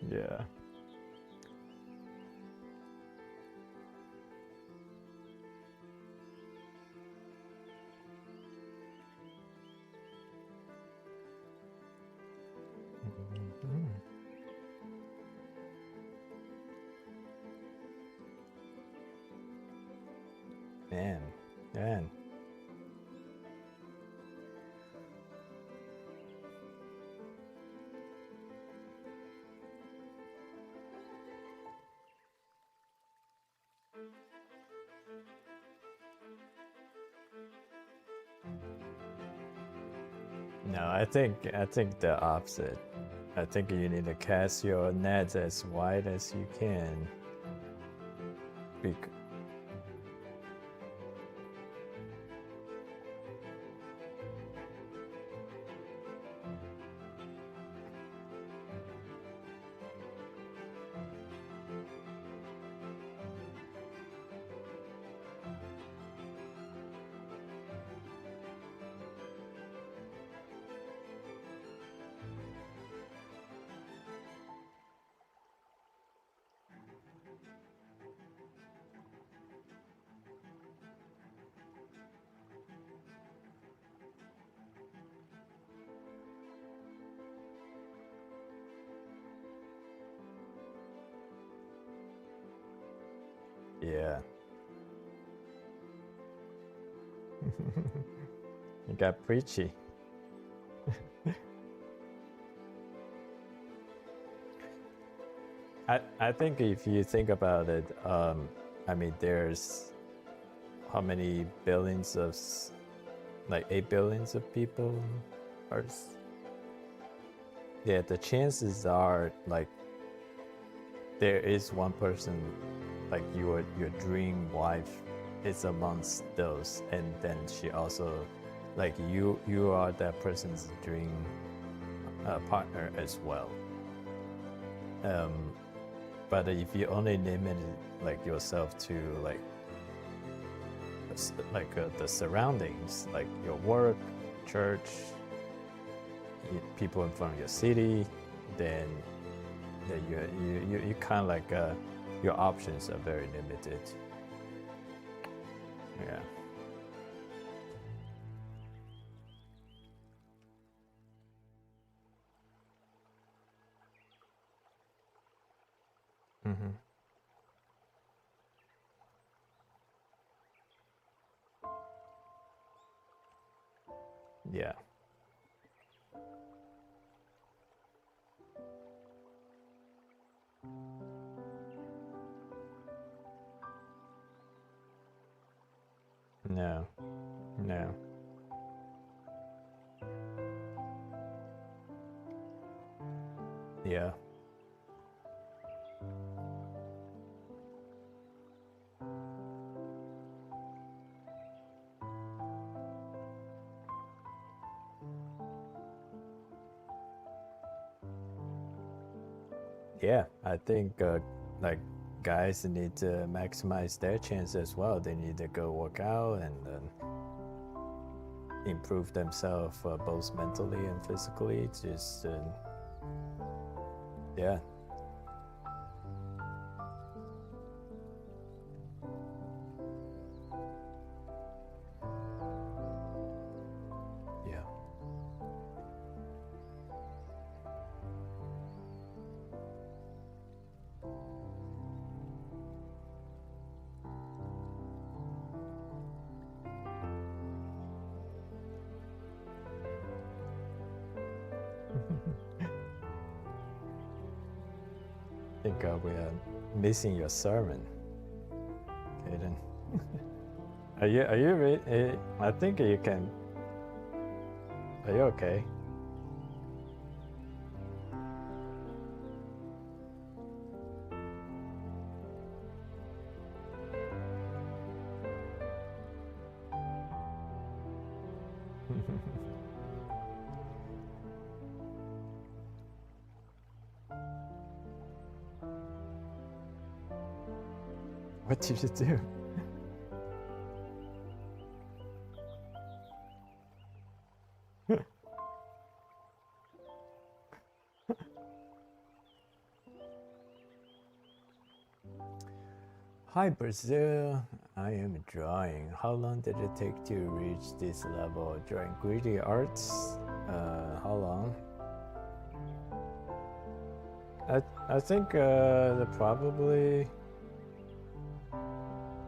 Yeah. Mhm. Man. No, I think the opposite. I think you need to cast your net as wide as you can. Bec- yeah. You got preachy. I think if you think about it, I mean, there's how many billions of, like 8 billions of people, or yeah, the chances are like there is one person, like your dream wife is amongst those, and then she also, like you are that person's dream partner as well. But if you only limit like yourself to like the surroundings, like your work, church, people in front of your city, then you kind of like your options are very limited. Yeah. Mm-hmm. Yeah. No. No. Yeah. Yeah, I think like guys need to maximize their chance as well. They need to go work out and improve themselves both mentally and physically. Just yeah. Yeah. I think we are missing your sermon, Kenan. Are you ready? I think you can. Are you okay? What did you do? Hi Brazil, I am drawing. How long did it take to reach this level of drawing? Greedy arts? How long? I think probably.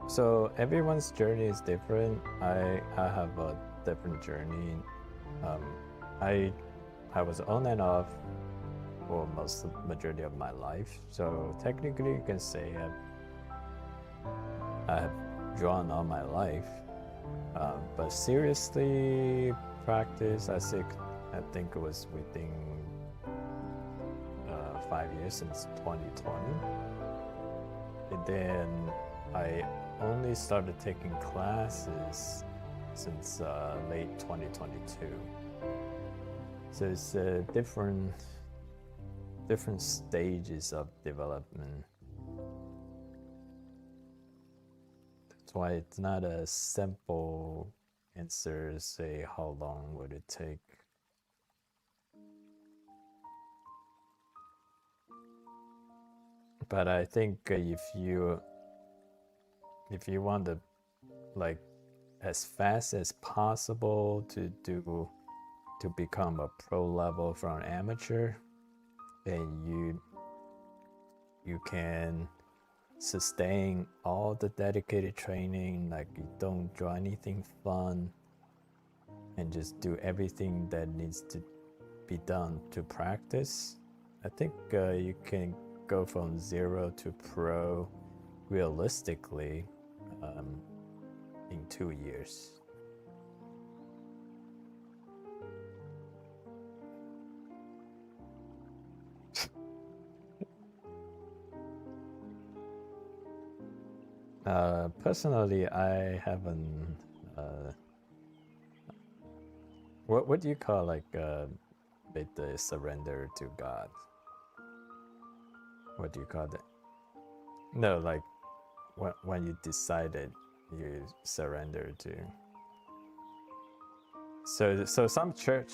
So everyone's journey is different. I have a different journey. I was on and off for most of the majority of my life. So technically, you can say I have drawn all my life. But seriously, practice. I think it was within 5 years since 2020, and then I only started taking classes since late 2022. So it's different stages of development. That's why it's not a simple answer to say how long would it take. But I think if you want to like as fast as possible to become a pro level from amateur, then you can sustain all the dedicated training, like you don't draw anything fun and just do everything that needs to be done to practice. I think you can go from 0 to pro realistically in 2 years. Personally, I haven't. What do you call like with the surrender to God? What do you call that? No, like when you decided you surrender to. So some church.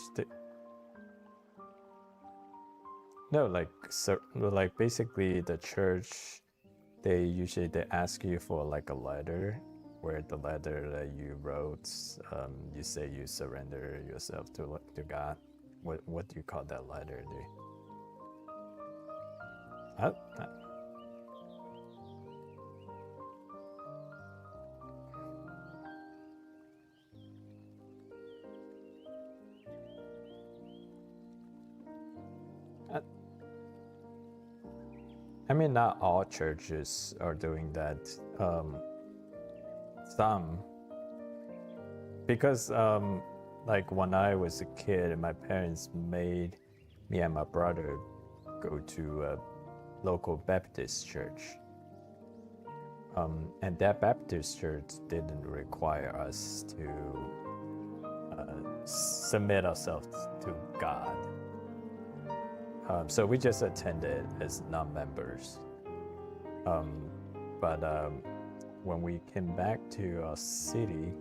No, like basically the church. They ask you for like a letter, where the letter that you wrote, you say you surrender yourself to God. What do you call that letter? I mean, not all churches are doing that. Some, because like when I was a kid, my parents made me and my brother go to a local Baptist church. And that Baptist church didn't require us to submit ourselves to God. So we just attended as non-members. But when we came back to our city,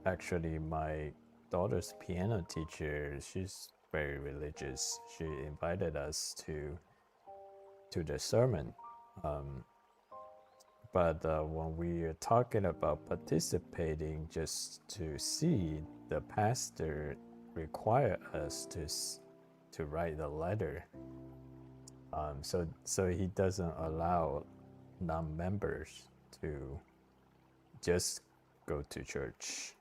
actually my daughter's piano teacher, she's very religious. She invited us to the sermon. But when we are talking about participating, just to see, the pastor require us to write a letter. So he doesn't allow non-members to just go to church,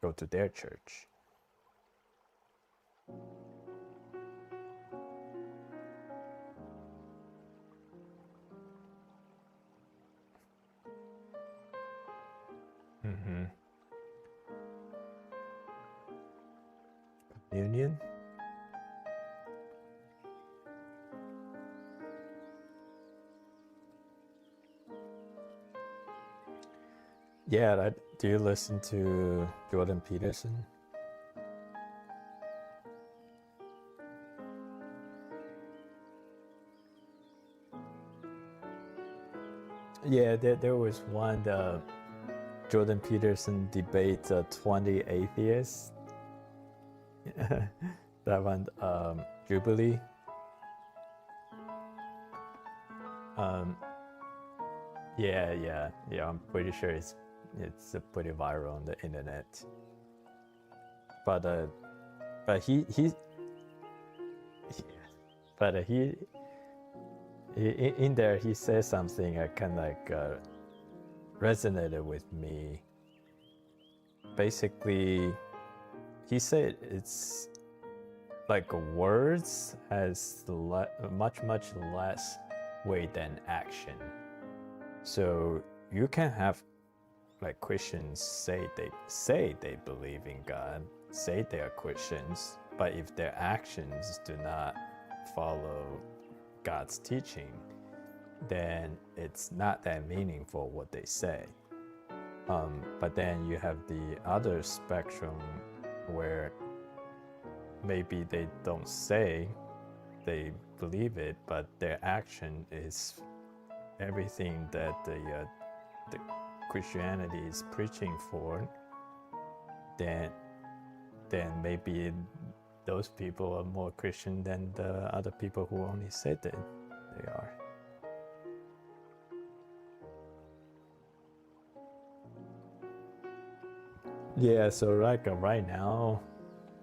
go to their church. Communion? Yeah, do you listen to Jordan Peterson? Yeah, there was one, Jordan Peterson debates 20 atheists. That one, Jubilee. Yeah, I'm pretty sure it's pretty viral on the internet. But he in there he says something that kind of like resonated with me. Basically, he said it's like words has much less weight than action. So you can have like Christians say they believe in God, say they are Christians, but if their actions do not follow God's teaching, then it's not that meaningful what they say. But then you have the other spectrum where maybe they don't say they believe it, but their action is everything that the Christianity is preaching for. Then maybe those people are more Christian than the other people who only said that they are. Yeah, so like right now,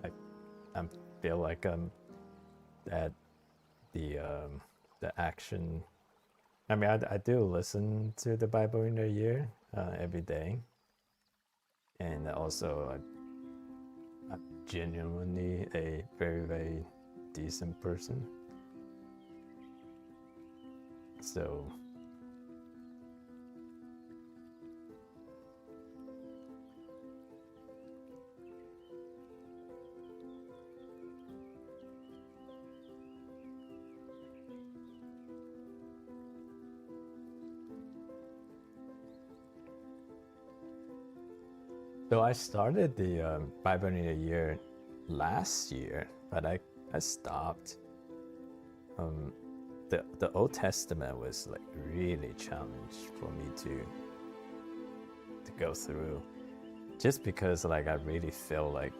I feel like that the action. I mean, I do listen to the Bible in a year every day, and also I'm genuinely a very decent person. So. So I started the Bible in a year last year, but I stopped. The Old Testament was like really challenged for me to go through, just because like I really feel like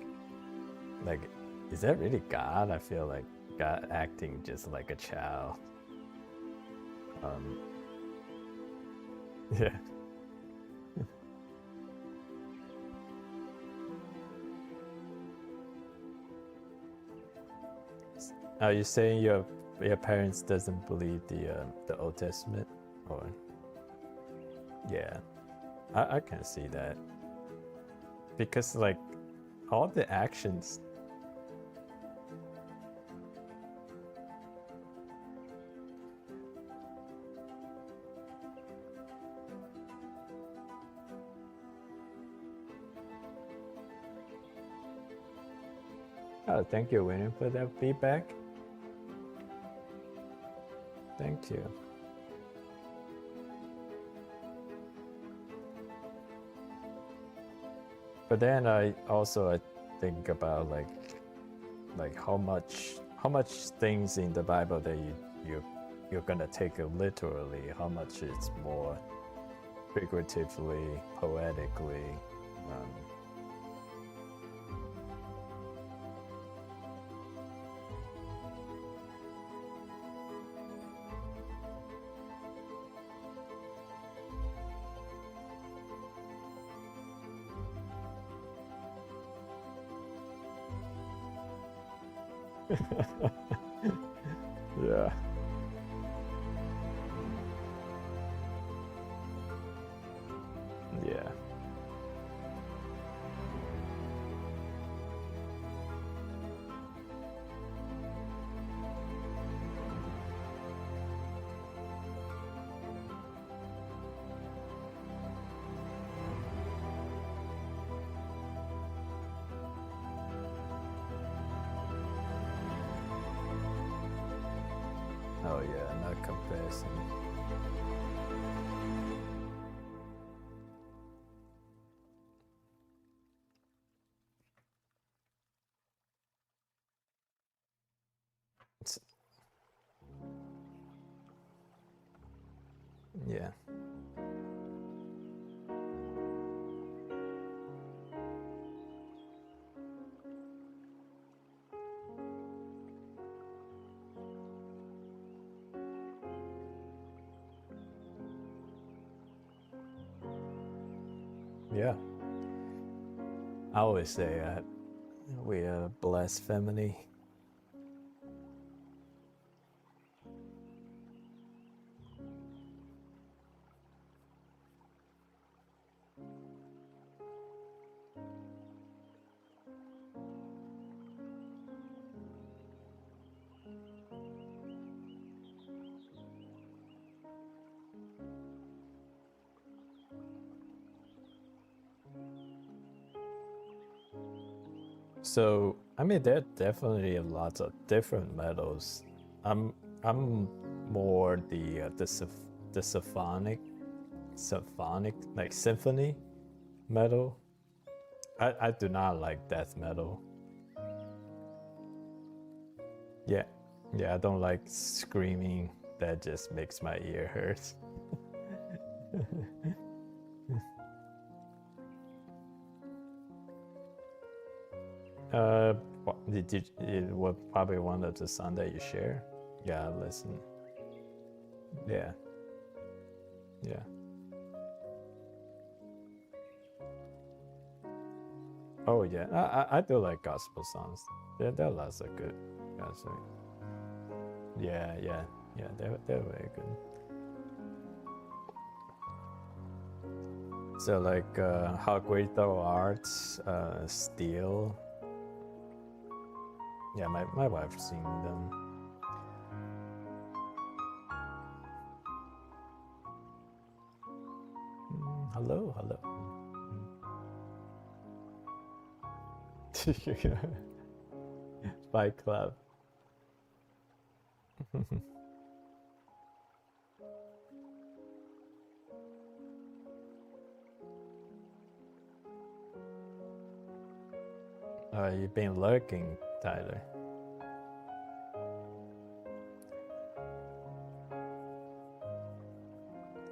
is that really God? I feel like God acting just like a child. Yeah. Are you saying your parents doesn't believe the Old Testament, or? Yeah, I can see that, because like all the actions. Oh, thank you, William, for that feedback. Thank you. But then I think about like how much things in the Bible that you're gonna take it literally, how much it's more figuratively, poetically. Yeah. Yeah. Oh yeah, not comparison. Yeah. Yeah. I always say we are a blessed family. So I mean, there are definitely lots of different metals. I'm more the symphonic like symphony metal. I do not like death metal. Yeah, yeah, I don't like screaming. That just makes my ear hurt. Did it was probably one of the songs that you share? Yeah, listen. Yeah, yeah. Oh yeah, I do like gospel songs. Yeah, there are lots of good gospel. Yeah, yeah, yeah. They're very good. So like How Great Thou Art, Steel. Yeah, my wife sing them. Hello, hello. Fight Club. You've been lurking, Tyler.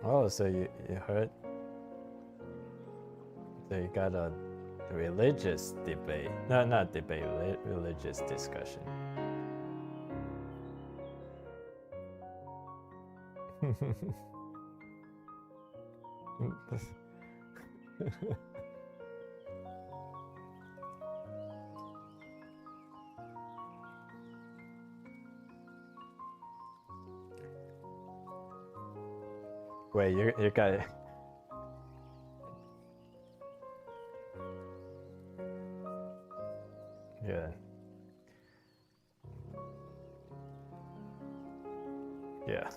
Oh, so you heard? So you got a religious debate? No, not debate. Religious discussion. Wait, you got. Yeah. Yeah.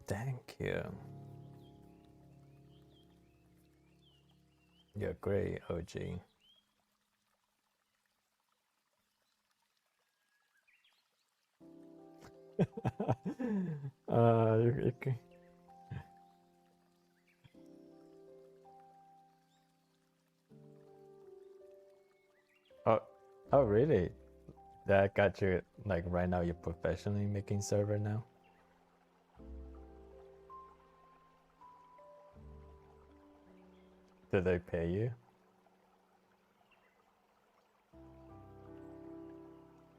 Thank you. You're great, OG. Okay. Oh, oh, really? That got you, like, right now you're professionally making server now? Do they pay you?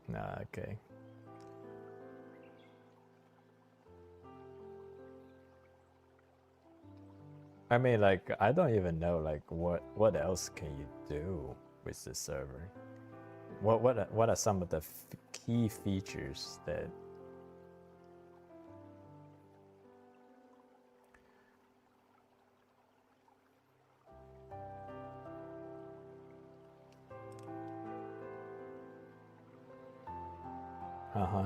Nah, okay. I mean, like, I don't even know, like, what else can you do with the server? What are some of the key features that? Uh-huh.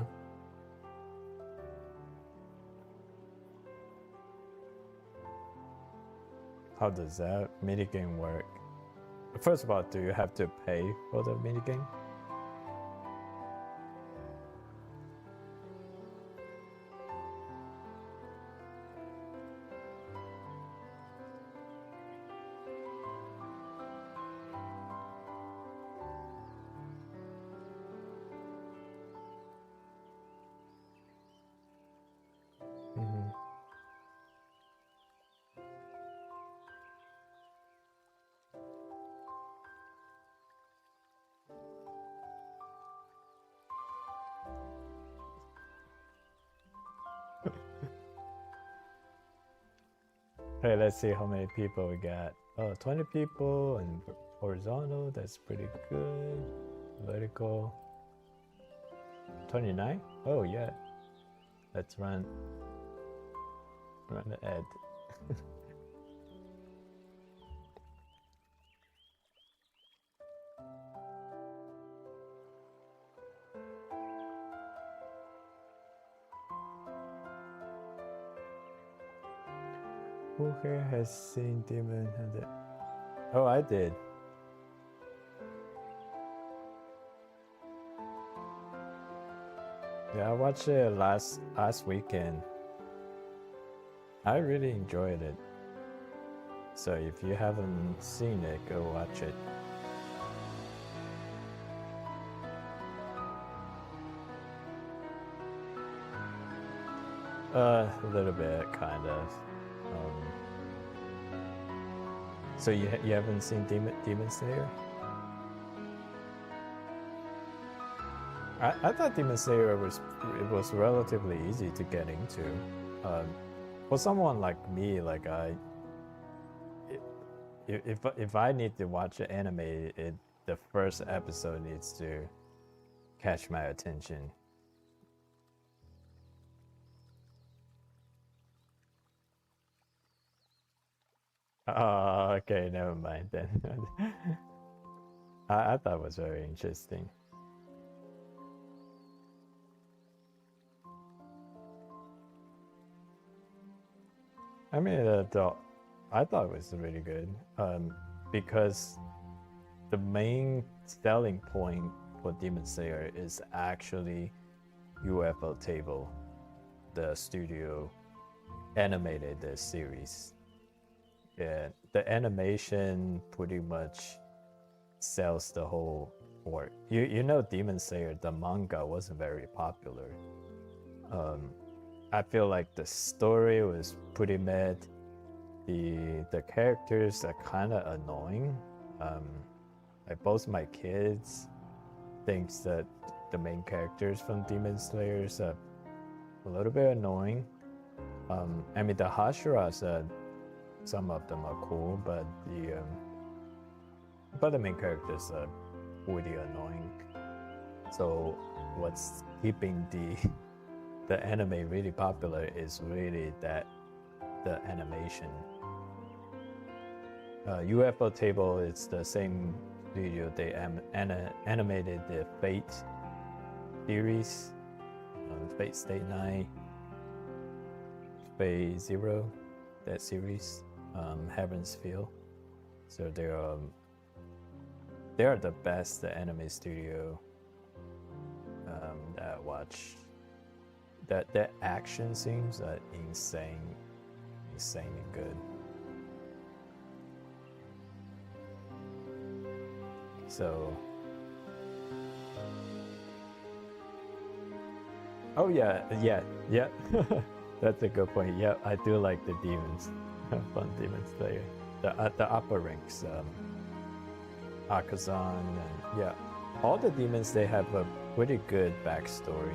How does that minigame work? First of all, do you have to pay for the minigame? Mm-hmm. Hey, let's see how many people we got. Oh, 20 people and horizontal, that's pretty good. Vertical, 29? Oh yeah. Let's run the ad. Who here has seen Demon Hunter? Oh, I did. Yeah, I watched it last weekend. I really enjoyed it. So if you haven't seen it, go watch it. A little bit, kind of. So you haven't seen Demon Slayer? I thought Demon Slayer was relatively easy to get into. For someone like me, like if I need to watch an anime, the first episode needs to catch my attention. Oh, okay, never mind then. I thought it was very interesting. I mean, I thought it was really good because the main selling point for Demon Slayer is actually UFO Table, the studio animated the series. Yeah, the animation pretty much sells the whole work. You know, Demon Slayer, the manga wasn't very popular. I feel like the story was pretty mad. The characters are kind of annoying. Like both my kids thinks that the main characters from Demon Slayer are a little bit annoying. I mean the Hashiras, some of them are cool, but the main characters are really annoying. So what's keeping the anime really popular is really that the animation. UFO Table is the same studio. They animated the Fate series, Fate Stay Night, Fate Zero, that series, Heaven's Feel. So they're the best anime studio that I watch. That action scenes are insanely good. So, oh yeah, that's a good point. Yeah, I do like the demons, fun demons there. The upper ranks, Akazan, and yeah, all the demons they have a pretty good backstory.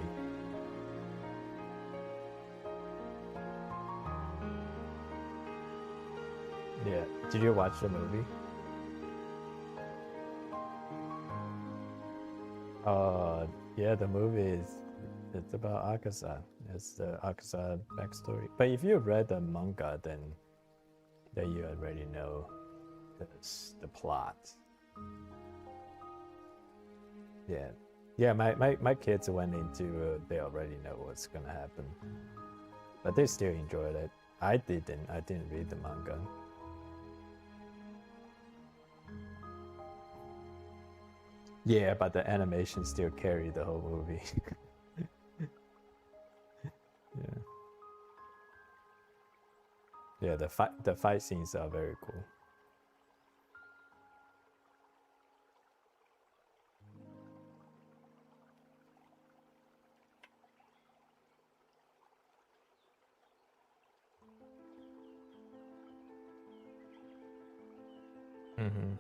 Yeah, did you watch the movie? Yeah, the movie it's about Akaza. It's the Akaza backstory. But if you read the manga, then you already know the plot. Yeah. My kids went into they already know what's gonna happen, but they still enjoyed it. I didn't read the manga. Yeah, but the animation still carried the whole movie. Yeah. Yeah, the fight scenes are very cool. Mm-hmm.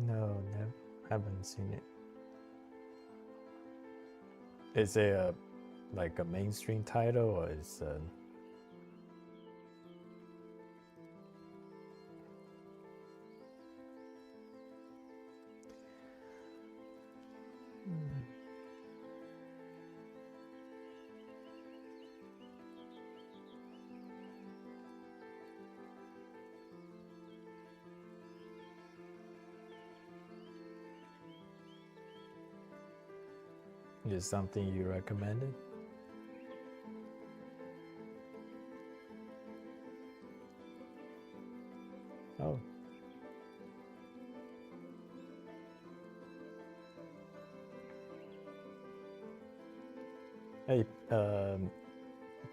No, never, haven't seen it. Is it like a mainstream title or is is something you recommended? Oh. Hey,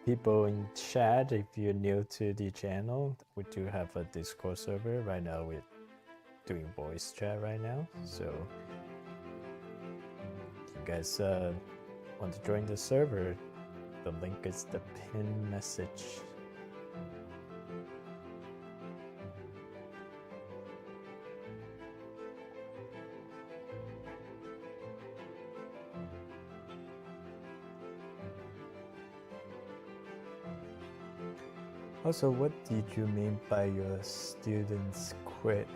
people in chat, if you're new to the channel, we do have a Discord server. Right now we're doing voice chat right now. So if you guys want to join the server, the link is the pin message. Also, what did you mean by your students quit?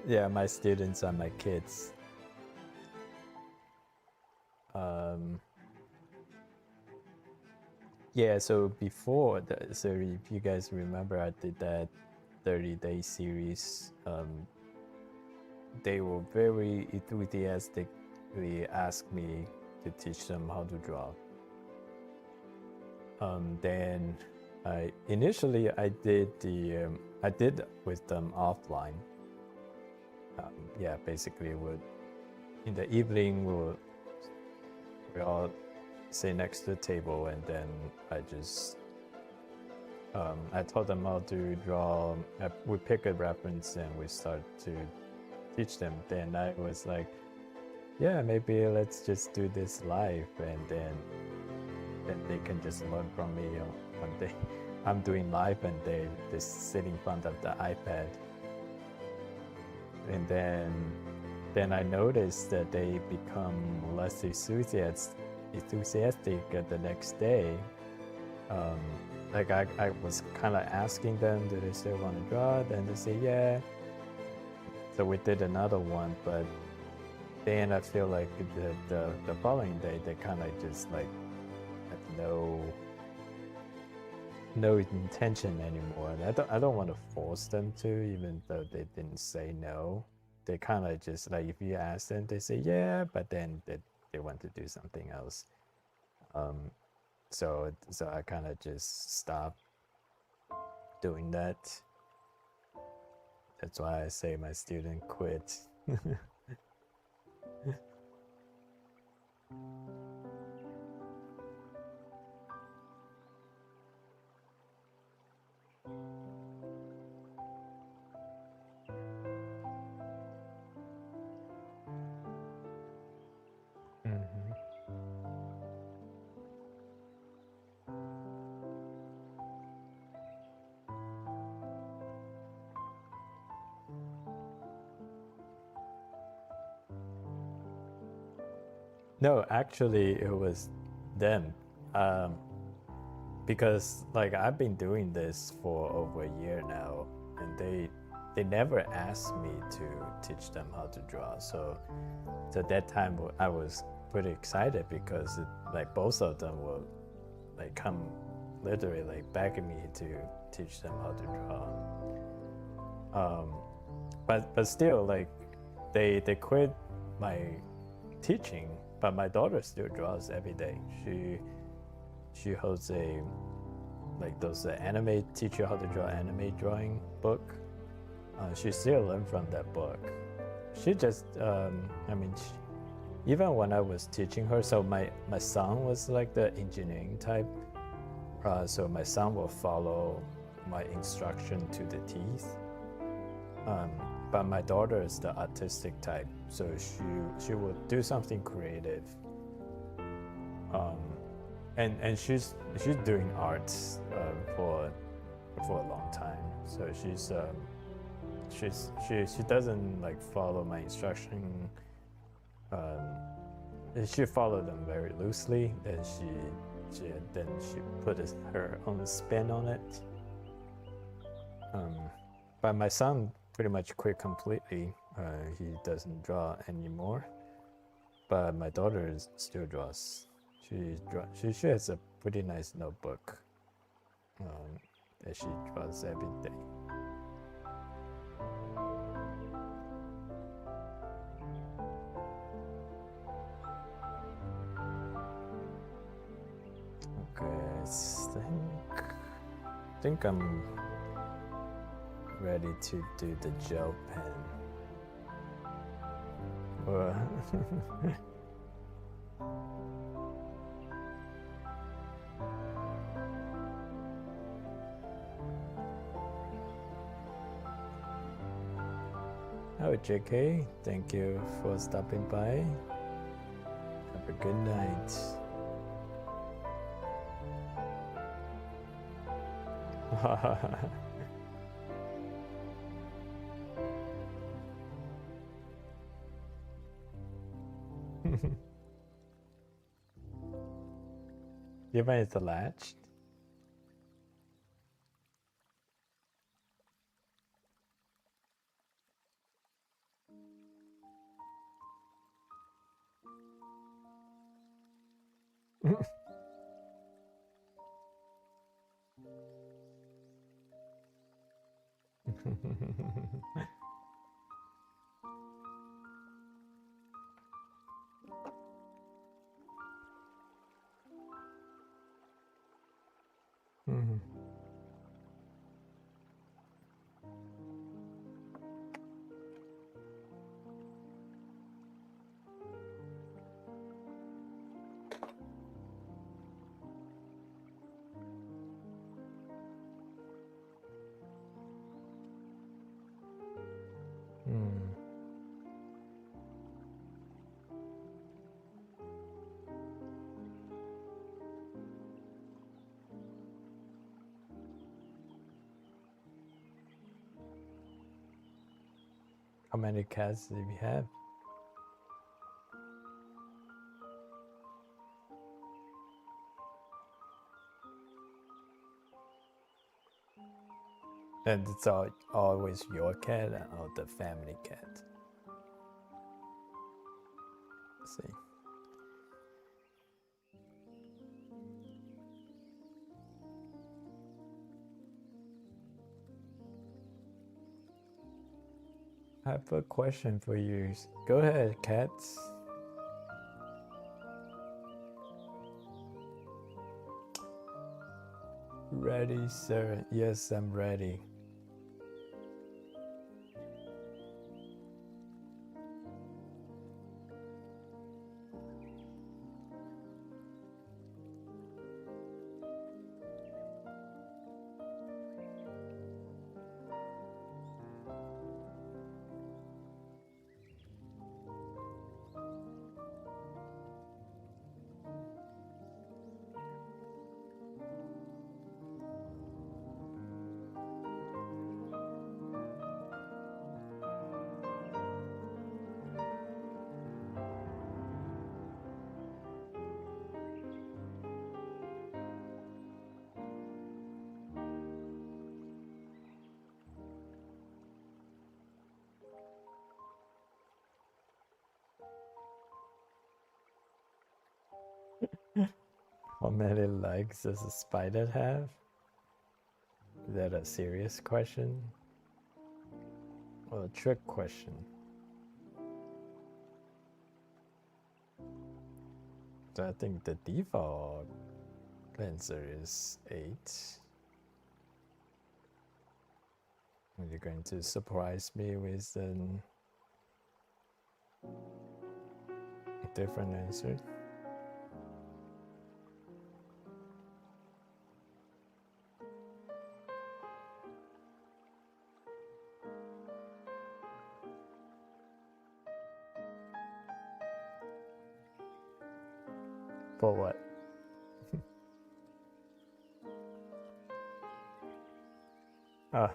Yeah, my students are my kids. Yeah, so before, so if you guys remember, I did that 30-day series. They were very enthusiastically asked me to teach them how to draw. Then initially I did with them offline. Yeah, basically in the evening we all sit next to the table, and then I just I taught them how to draw. We pick a reference and we start to teach them. Then I was like, yeah, maybe let's just do this live, and then they can just learn from me. One day I'm doing live and they just sit in front of the iPad, and then I noticed that they become less enthusiastic the next day. Like I was kind of asking them, do they still want to draw? Then they say yeah. So we did another one, but then I feel like the following day they kind of just like had no no intention anymore. And I don't want to force them to, even though they didn't say no. They kind of just like, if you ask them, they say yeah, but then they want to do something else. So I kind of just stopped doing that. That's why I say my student quit. No, actually, it was them. Because like I've been doing this for over a year now, and they never asked me to teach them how to draw. So at that time, I was pretty excited because like both of them will like come literally like begging me to teach them how to draw. But still, like they quit my teaching. But my daughter still draws every day. She holds a like those anime teach you how to draw anime drawing book. She still learned from that book. She just even when I was teaching her, so my son was like the engineering type. So my son will follow my instruction to the teeth. But my daughter is the artistic type, so she will do something creative. And she's doing art for a long time. So she doesn't like follow my instruction. She followed them very loosely. Then she put her own spin on it. But my son pretty much quit completely. He doesn't draw anymore. But my daughter still draws. She has a pretty nice notebook that she draws every day. Okay, I think I'm ready to do the gel pen. Oh, JK, thank you for stopping by. Have a good night. Even it's latched. How many cats do we have? And it's always your cat or the family cat? Let's see. I have a question for you. Go ahead, cats. Ready, sir? Yes, I'm ready. How many legs does a spider have? Is that a serious question? Or a trick question? So I think the default answer is 8. Are you going to surprise me with a different answer? For what? Ah.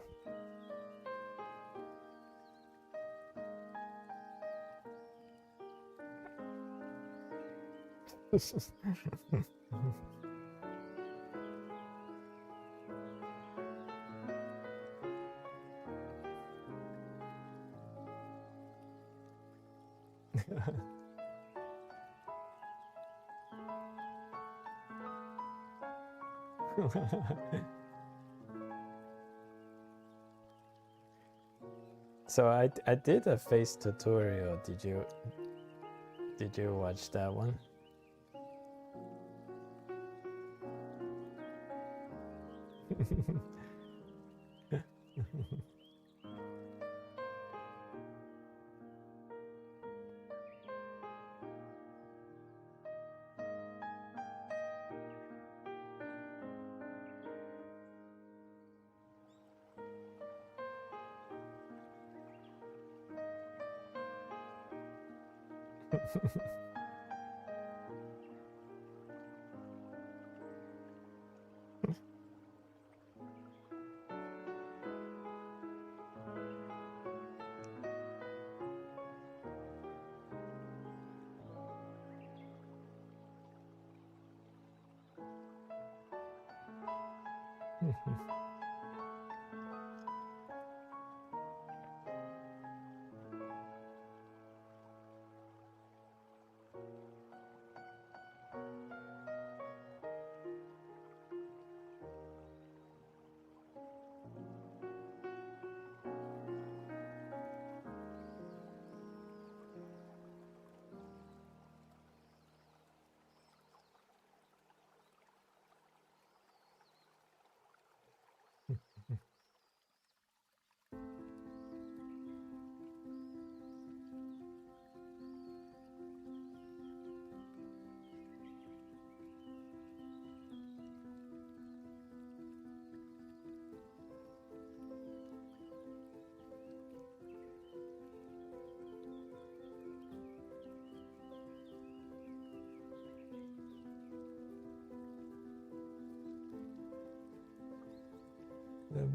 So I did a face tutorial. Did you watch that one?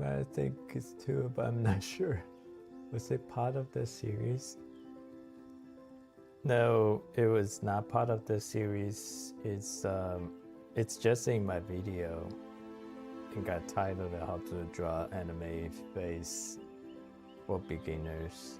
I think it's 2, but I'm not sure. Was it part of the series? No, it was not part of the series. It's just in my video. It got titled "How to Draw Anime Face for Beginners."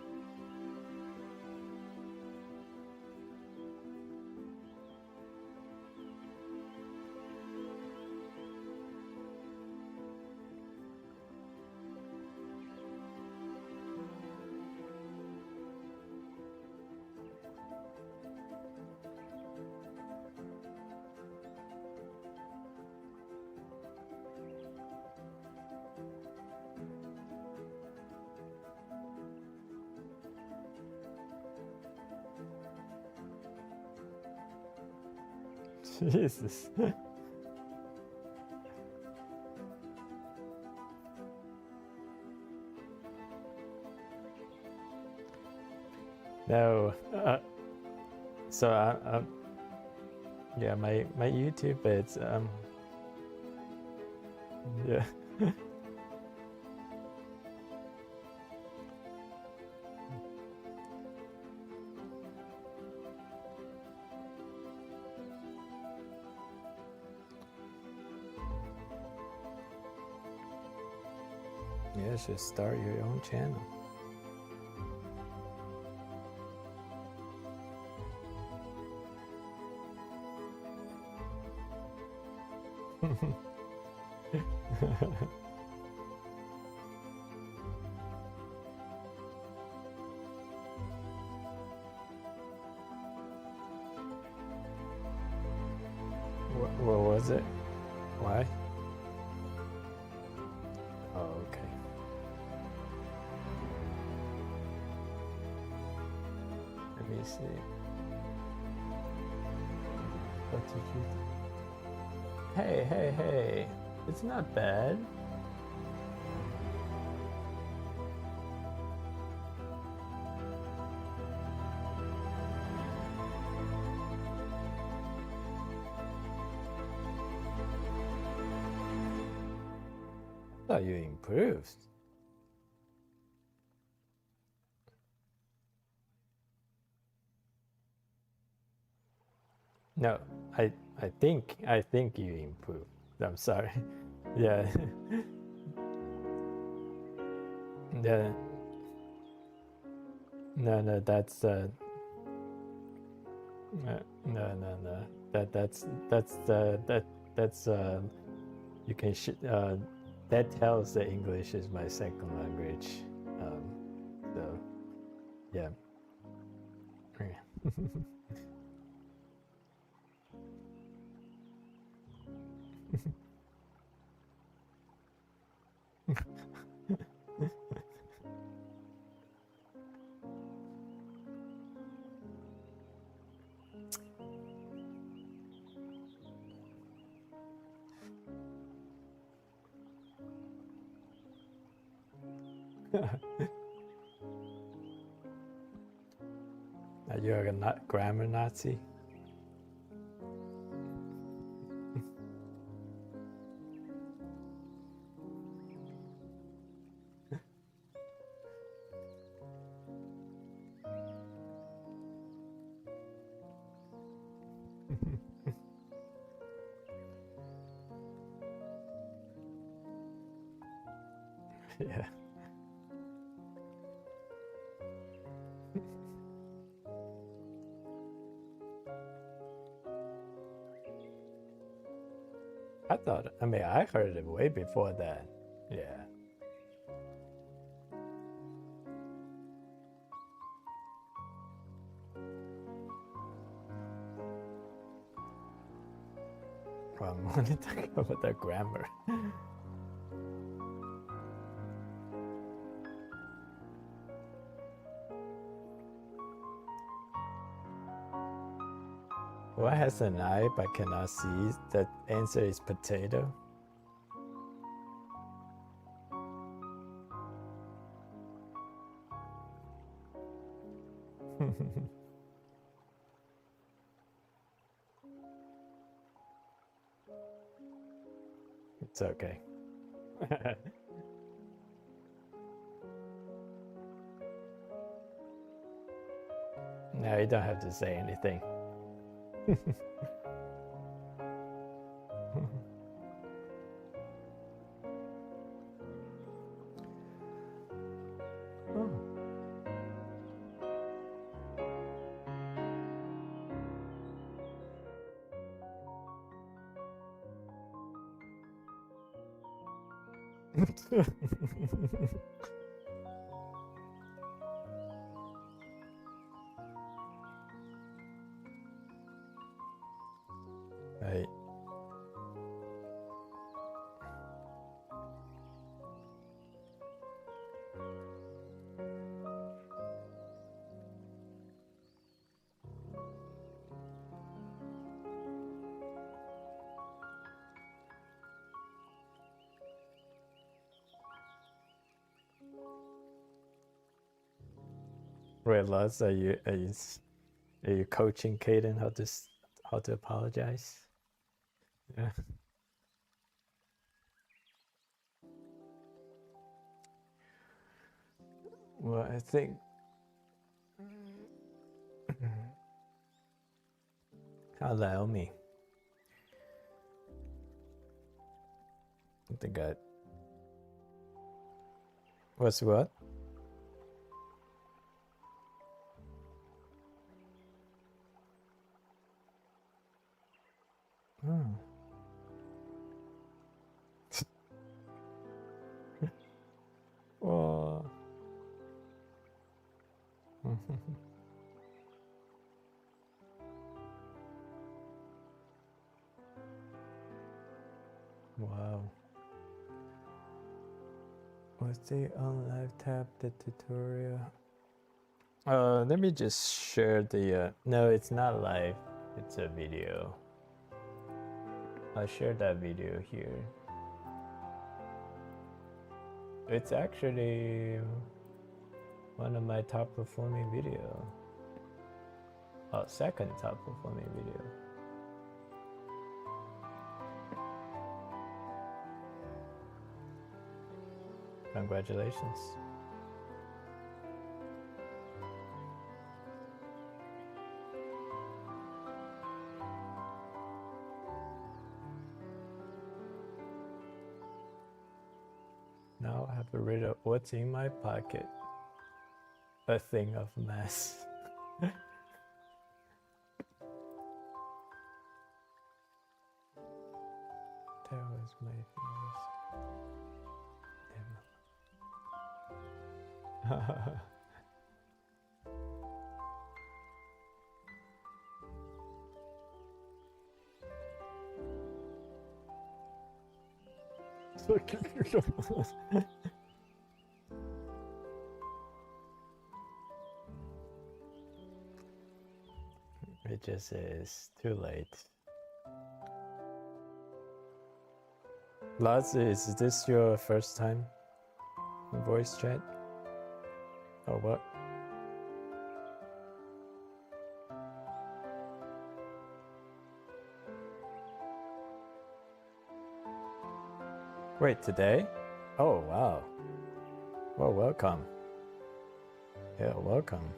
Jesus. No. So yeah, my YouTube it's yeah. Yeah, just start your own channel. What was it? Why? Oh, okay. Let me see. What did you do? Hey. It's not bad. I thought you improved. No, I think you improved. I'm sorry. Yeah. Yeah. No, that's no. That's you can that tells that English is my second language. So yeah. You're a grammar Nazi? Yeah. I heard it way before that. Yeah. Well, I'm only talking about the grammar. What has an eye but cannot see? The answer is potato. It's okay. No, you don't have to say anything. Right. Wait, Lars, are you coaching Kaden how to apologize? Yeah. Well, I think allow me. I think I what's what? Hmm. Oh. Wow. Was the on live tab the tutorial? Let me just share the no, it's not live. It's a video. I'll share that video here. It's actually one of my top performing video. Oh, second top performing video. Congratulations. Now I have to read up what's in my pocket. A thing of mess. That was my fingers. It just is too late. Laz, is this your first time in voice chat? Or what? Wait, today? Oh, wow. Well, welcome. Yeah, welcome.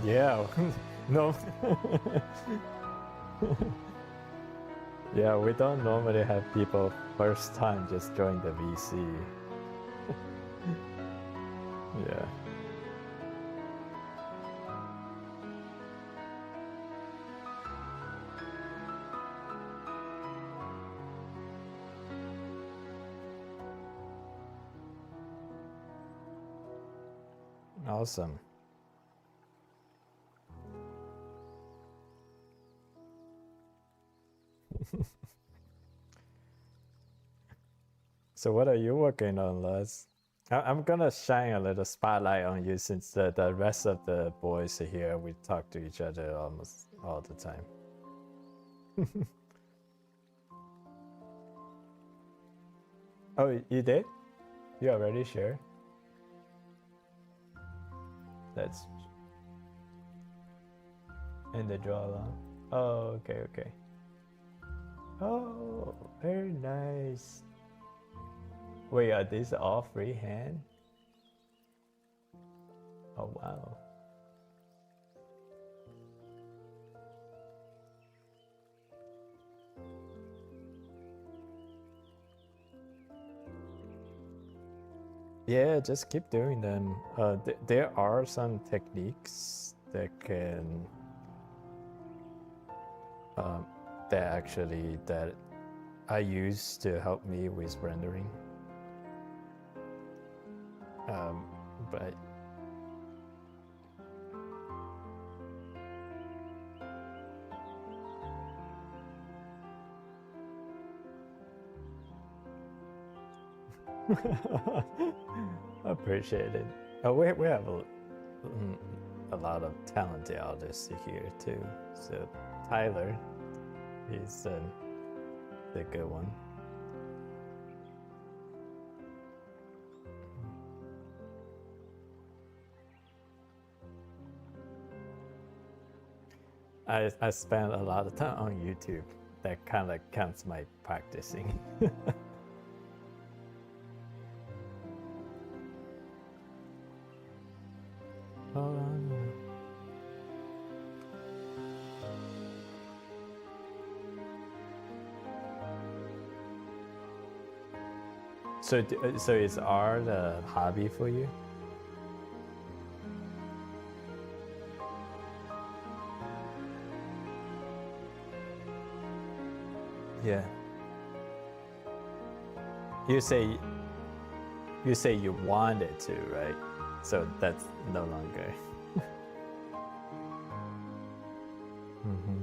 Yeah, no. Yeah, we don't normally have people first time just join the VC. Yeah. Awesome. So what are you working on, Les? I'm gonna shine a little spotlight on you since the rest of the boys are here. We talk to each other almost all the time. Oh, you did? You already shared? That's in the drawline. Oh, okay, okay. Oh, very nice. Wait, are these all freehand? Oh, wow. Yeah, just keep doing them. There are some techniques that can that I use to help me with rendering. But appreciate it. Oh, we have a lot of talented artists here too. So Tyler, he's the good one. I spend a lot of time on YouTube. That kind of counts my practicing. So is art a hobby for you? Yeah. You say you wanted to, right? So that's no longer. Mm-hmm.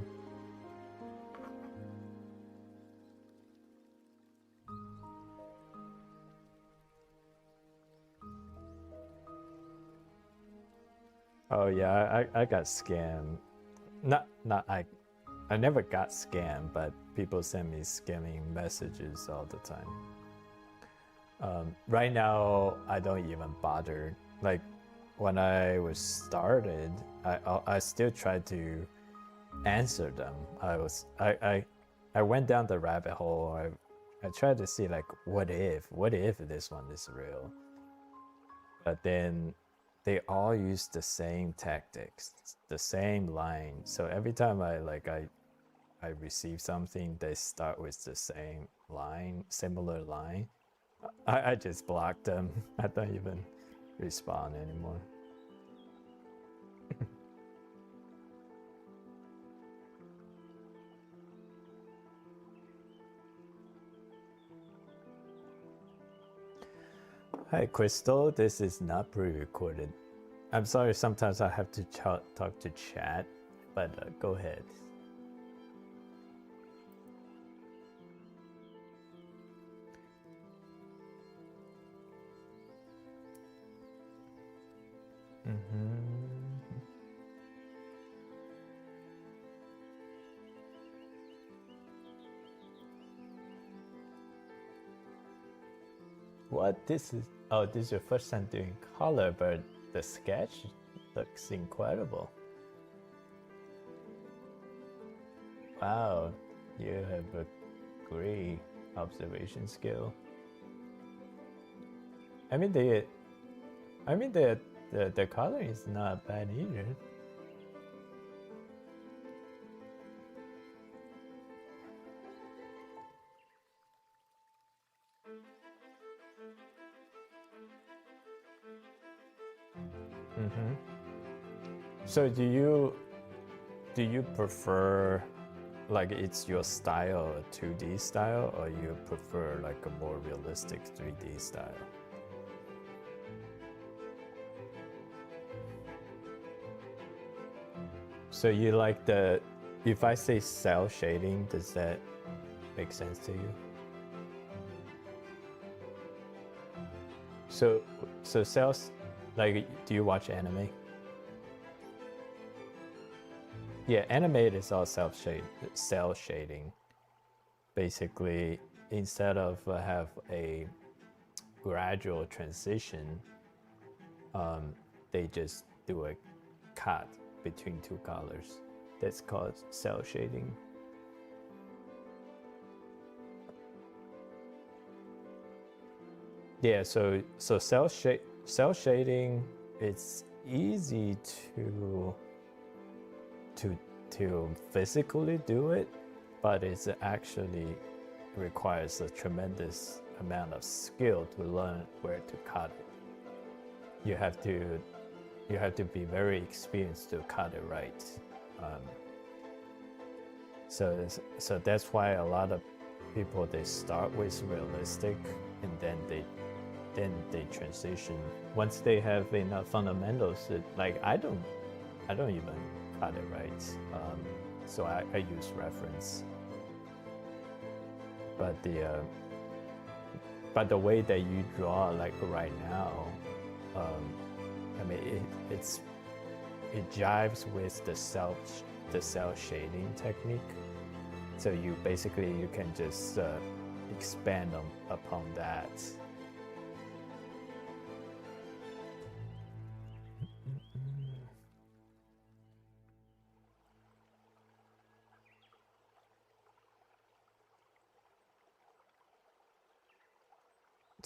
Oh yeah, I got scammed. Not I never got scammed, but people send me scamming messages all the time. Right now, I don't even bother. Like when I was started, I still try to answer them. I went down the rabbit hole. I tried to see like what if this one is real, but then they all use the same tactics, the same line. So every time I receive something, they start with the same line, similar line. I just block them. I don't even respond anymore. Hi, Crystal. This is not pre-recorded. I'm sorry. Sometimes I have to talk to chat, but go ahead. What? This is... Oh, this is your first time doing color, but the sketch looks incredible. Wow, you have a great observation skill. I mean the color is not bad either. Mm-hmm. So do you prefer like it's your style, a 2D style, or you prefer like a more realistic 3D style? So you like the... If I say cell shading, does that make sense to you? So cells, like, do you watch anime? Yeah, animated is all cell shading. Basically, instead of have a gradual transition, they just do a cut between two colors. That's called cell shading. Yeah, so cell shading, it's easy to physically do it, but it actually requires a tremendous amount of skill to learn where to cut it. You have to be very experienced to cut it right. So that's why a lot of people, they start with realistic and then they transition. Once they have enough fundamentals, like I don't even cut it right. So I use reference. But the way that you draw, like right now, I mean it jives with the cell shading technique. So you can just expand upon that.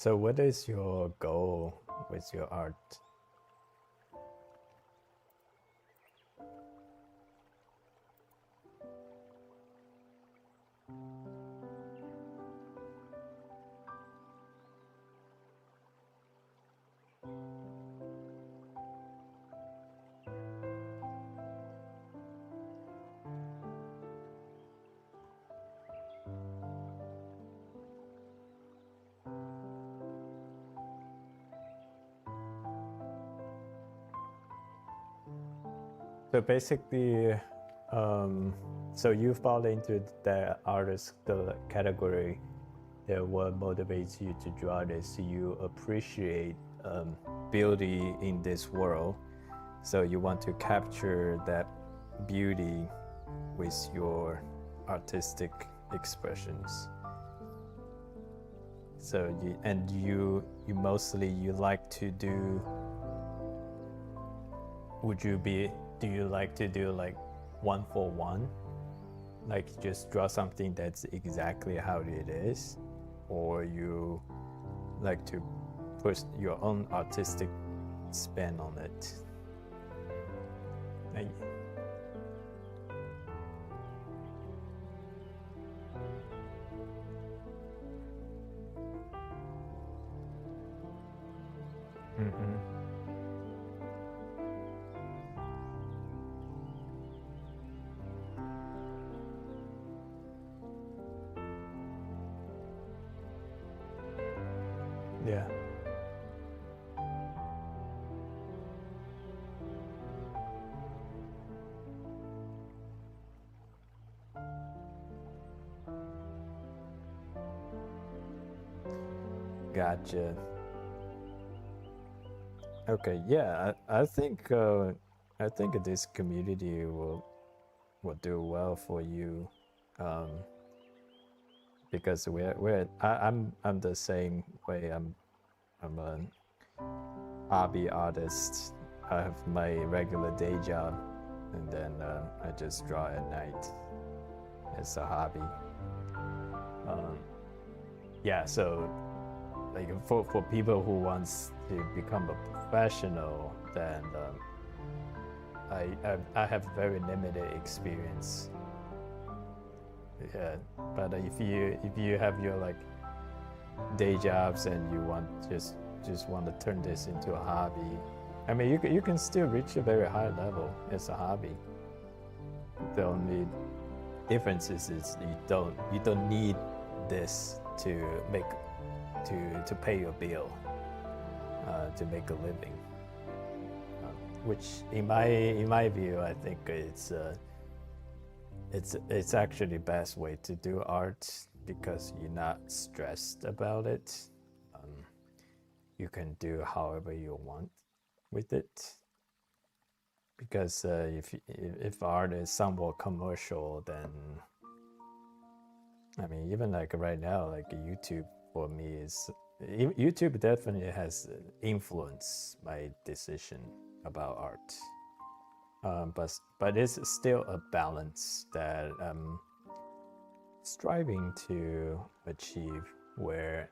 So what is your goal with your art? So basically, so you fall into the artist the category that what motivates you to draw this. You appreciate beauty in this world, so you want to capture that beauty with your artistic expressions. So you mostly you like to do. Do you like to do like one for one? Like just draw something that's exactly how it is? Or you like to put your own artistic spin on it? Like, yeah. Gotcha. Okay, yeah, I think this community will do well for you, because I'm the same way. I'm a hobby artist. I have my regular day job, and then I just draw at night as a hobby. Yeah, so like for people who wants to become a professional, then I have very limited experience. Yeah, but if you have your like day jobs and you want just want to turn this into a hobby, I mean you can still reach a very high level as a hobby. The only difference is you don't need this to make to pay your bill, to make a living, which in my view I think it's actually the best way to do art, because you're not stressed about it. You can do however you want with it, because if art is somewhat commercial, then I mean even like right now, like YouTube for me is YouTube definitely has influenced my decision about art, but it's still a balance that I'm striving to achieve, where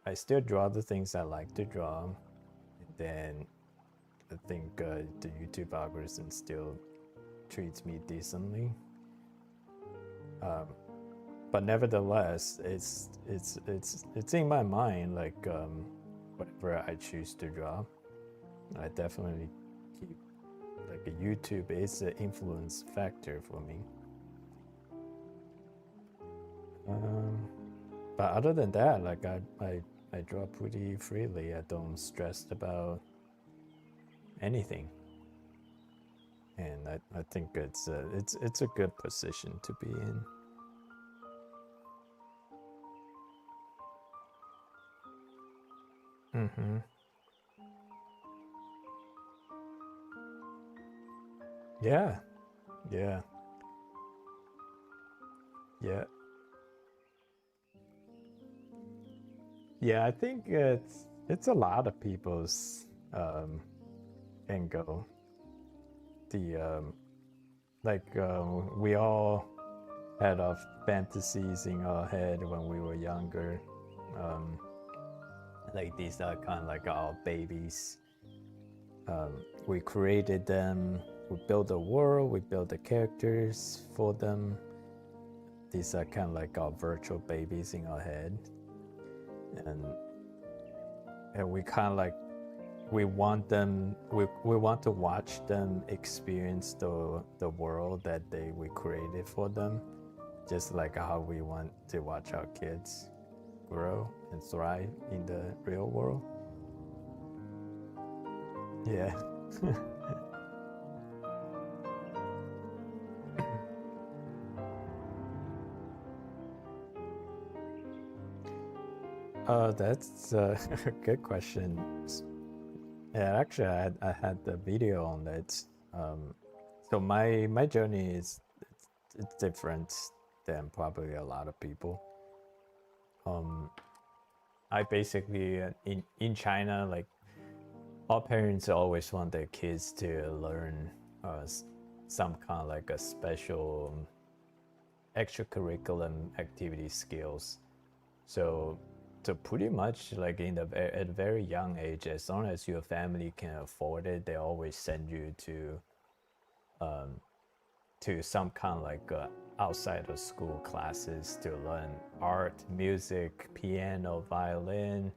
I still draw the things I like to draw, and then I think the YouTube algorithm still treats me decently. But nevertheless, it's in my mind, like whatever I choose to draw, I definitely keep like a YouTube is an influence factor for me. But other than that, like I draw pretty freely. I don't stress about anything, and I think it's a good position to be in. Yeah, yeah, yeah, yeah. I think it's a lot of people's angle. The like we all had our fantasies in our head when we were younger. Like these are kind of like our babies. We created them, we built the world, we built the characters for them. These are kind of like our virtual babies in our head. And we kind of like, we want them, we want to watch them experience the world that we created for them, just like how we want to watch our kids grow and thrive in the real world. Yeah. That's a good question. Yeah, actually, I had the video on that. So my journey is it's different than probably a lot of people. I basically in China, like all parents always want their kids to learn some kind of like a special extracurricular activity skills. So pretty much like at a very young age, as long as your family can afford it, they always send you to some kind of like outside of school classes to learn art, music, piano, violin,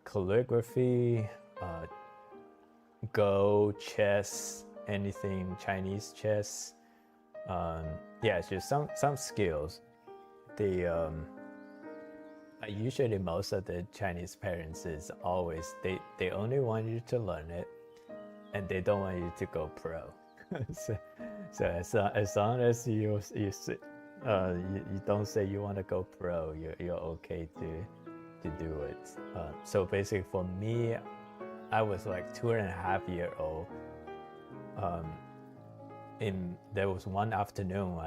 calligraphy, Go, chess, anything Chinese chess. Yeah, it's just some skills. Usually most of the Chinese parents is always they only want you to learn it, and they don't want you to go pro. so as long as you don't say you want to go pro, you're okay to do it. So basically for me, I was like 2.5 years old. There was one afternoon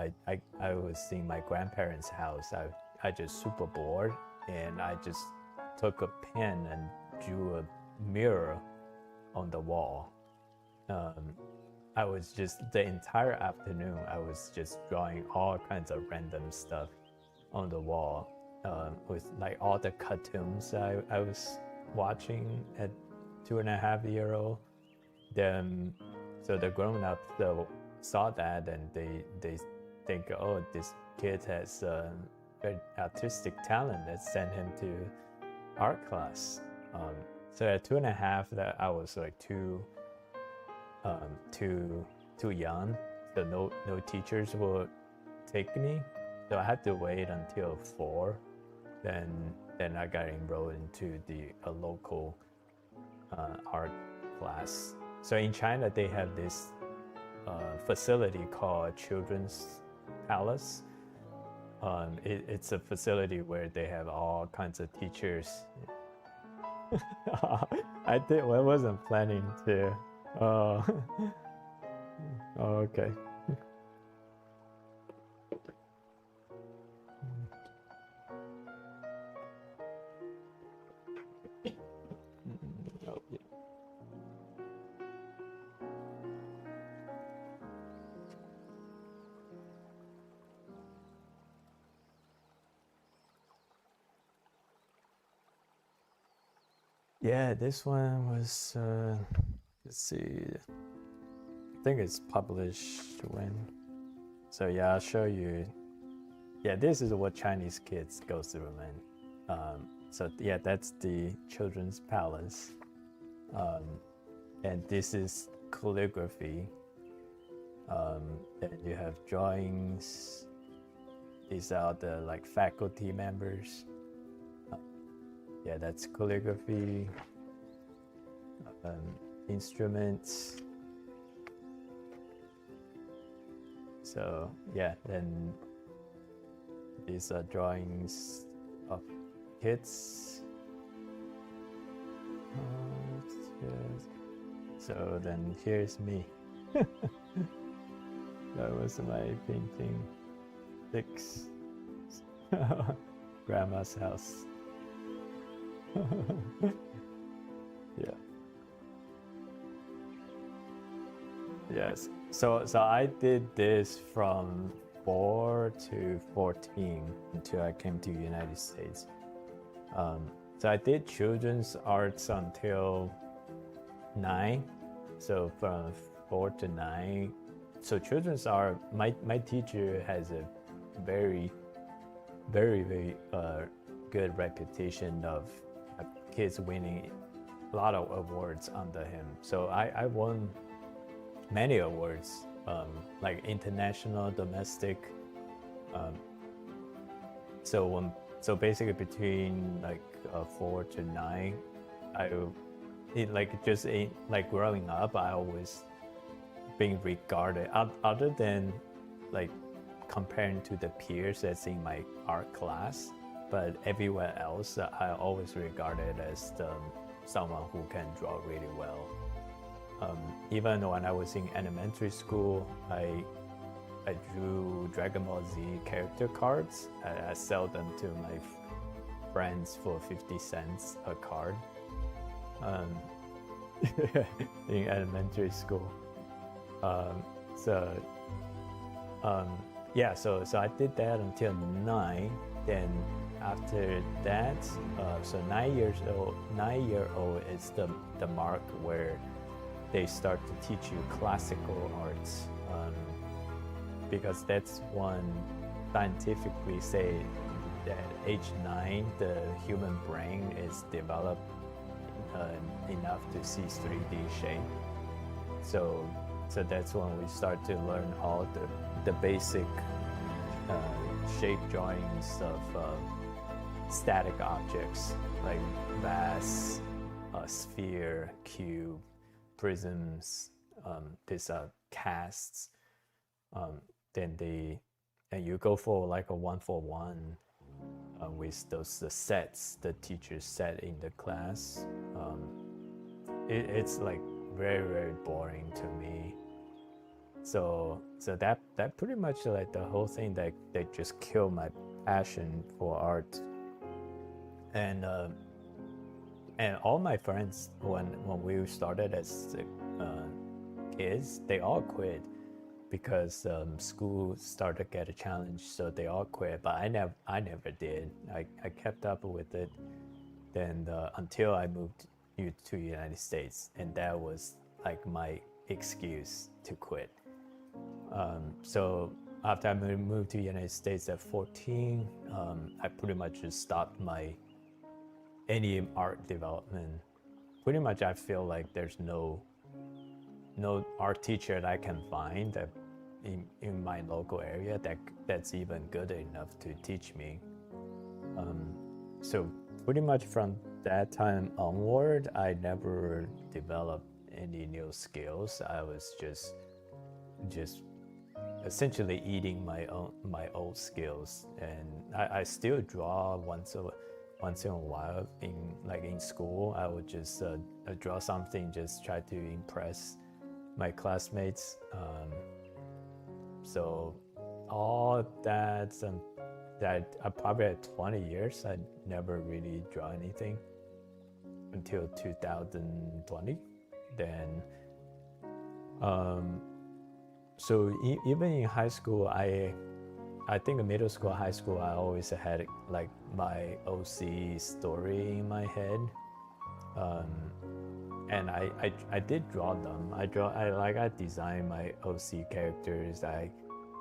I was in my grandparents' house. I just super bored, and I just took a pen and drew a mirror on the wall. I was just the entire afternoon I was just drawing all kinds of random stuff on the wall, with like all the cartoons I was watching at 2.5 years old. Then so the grown-ups saw that, and they think, oh, this kid has very artistic talent. Let's send him to art class. So at 2.5, that I was like too young, so no teachers would take me. So I had to wait until 4. Then I got enrolled into a local art class. So in China, they have this facility called Children's Palace. It's a facility where they have all kinds of teachers. I wasn't planning to. Oh, okay. Oh, yeah. Yeah, this one was, let's see, I think it's published when. So yeah, I'll show you. Yeah, this is what Chinese kids go through, man. So yeah, that's the Children's Palace. And this is calligraphy. And you have drawings. These are the like faculty members. Yeah, that's calligraphy. Instruments. So yeah, then these are drawings of kids. So then here's me. That was my painting 6. Grandma's house. Yeah. Yes. So I did this from 4 to 14 until I came to the United States. So I did children's arts until 9. So from 4 to 9. So children's art, my teacher has a very good reputation of kids winning a lot of awards under him. So I won many awards, like international, domestic. So basically between like 4 to 9, like growing up, I always being regarded, other than like comparing to the peers that's in my art class, but everywhere else, I always regarded as someone who can draw really well. Even when I was in elementary school, I drew Dragon Ball Z character cards. I sell them to my friends for 50 cents a card in elementary school. So I did that until 9. Then after that, so 9-year-old is the mark where they start to teach you classical arts, because that's one scientifically say that age 9 the human brain is developed enough to see 3D shape. So that's when we start to learn all the basic shape drawings of static objects like vase, sphere, cube, prisms, these casts. And you go for like a 1-for-1 with those the sets the teachers set in the class. It's like very boring to me. So that pretty much like the whole thing that just killed my passion for art. And all my friends, when we started as kids, they all quit because school started to get a challenge, so they all quit. But I never did. I kept up with it. Then until I moved to the United States, and that was like my excuse to quit. So after I moved to the United States at 14, I pretty much just stopped any art development. Pretty much I feel like there's no art teacher that I can find that in my local area that's even good enough to teach me. So pretty much from that time onward, I never developed any new skills. I was just essentially eating my old skills, and I still draw once in a while. In school, I would just draw something, just try to impress my classmates. So all that I probably had 20 years, I never really draw anything until 2020. Then so even in high school, I think in middle school, high school, I always had like my OC story in my head, and I did draw them. I designed my OC characters. I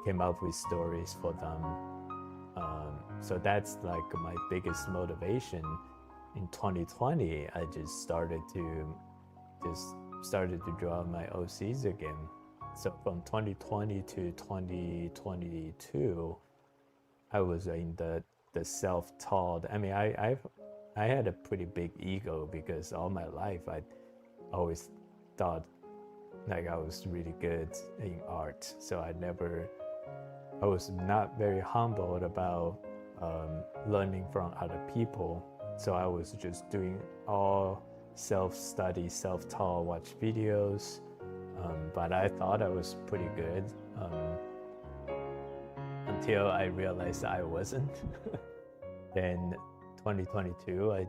came up with stories for them. So that's like my biggest motivation. In 2020, I just started to draw my OCs again. So from 2020 to 2022, I was in the self-taught. I mean, I had a pretty big ego because all my life I always thought like I was really good in art. So I was not very humbled about learning from other people. So I was just doing all self-study, self-taught, watch videos. But I thought I was pretty good until I realized I wasn't. Then 2022,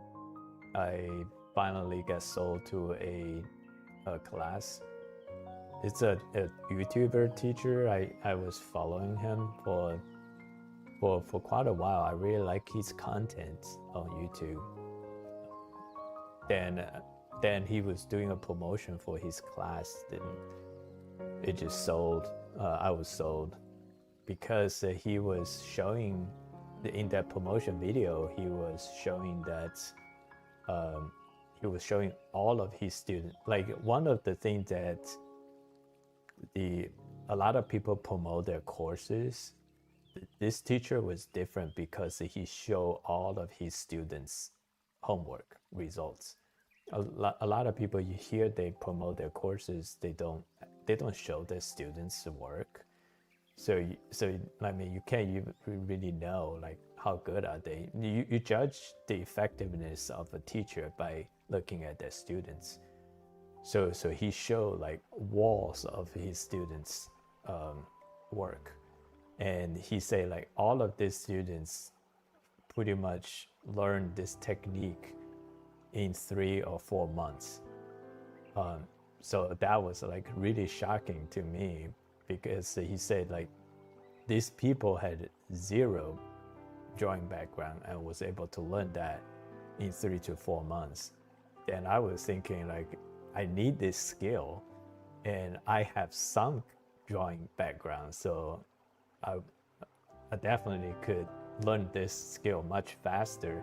I finally got sold to a class. It's a YouTuber teacher. I was following him for quite a while. I really like his content on YouTube. then he was doing a promotion for his class. Then it just sold. I was sold because he was showing in that promotion video. He was showing that he was showing all of his students. Like one of the things that a lot of people promote their courses. This teacher was different because he showed all of his students' homework results. A lot of people you hear they promote their courses, they don't show their students' work. So I mean, you can't even really know like how good are they. You judge the effectiveness of a teacher by looking at their students. So he showed like walls of his students' work, and he said like all of these students pretty much learned this technique in 3 or 4 months. So that was like really shocking to me, because he said like these people had zero drawing background and was able to learn that in 3 to 4 months. And I was thinking like, I need this skill, and I have some drawing background, so I definitely could learn this skill much faster.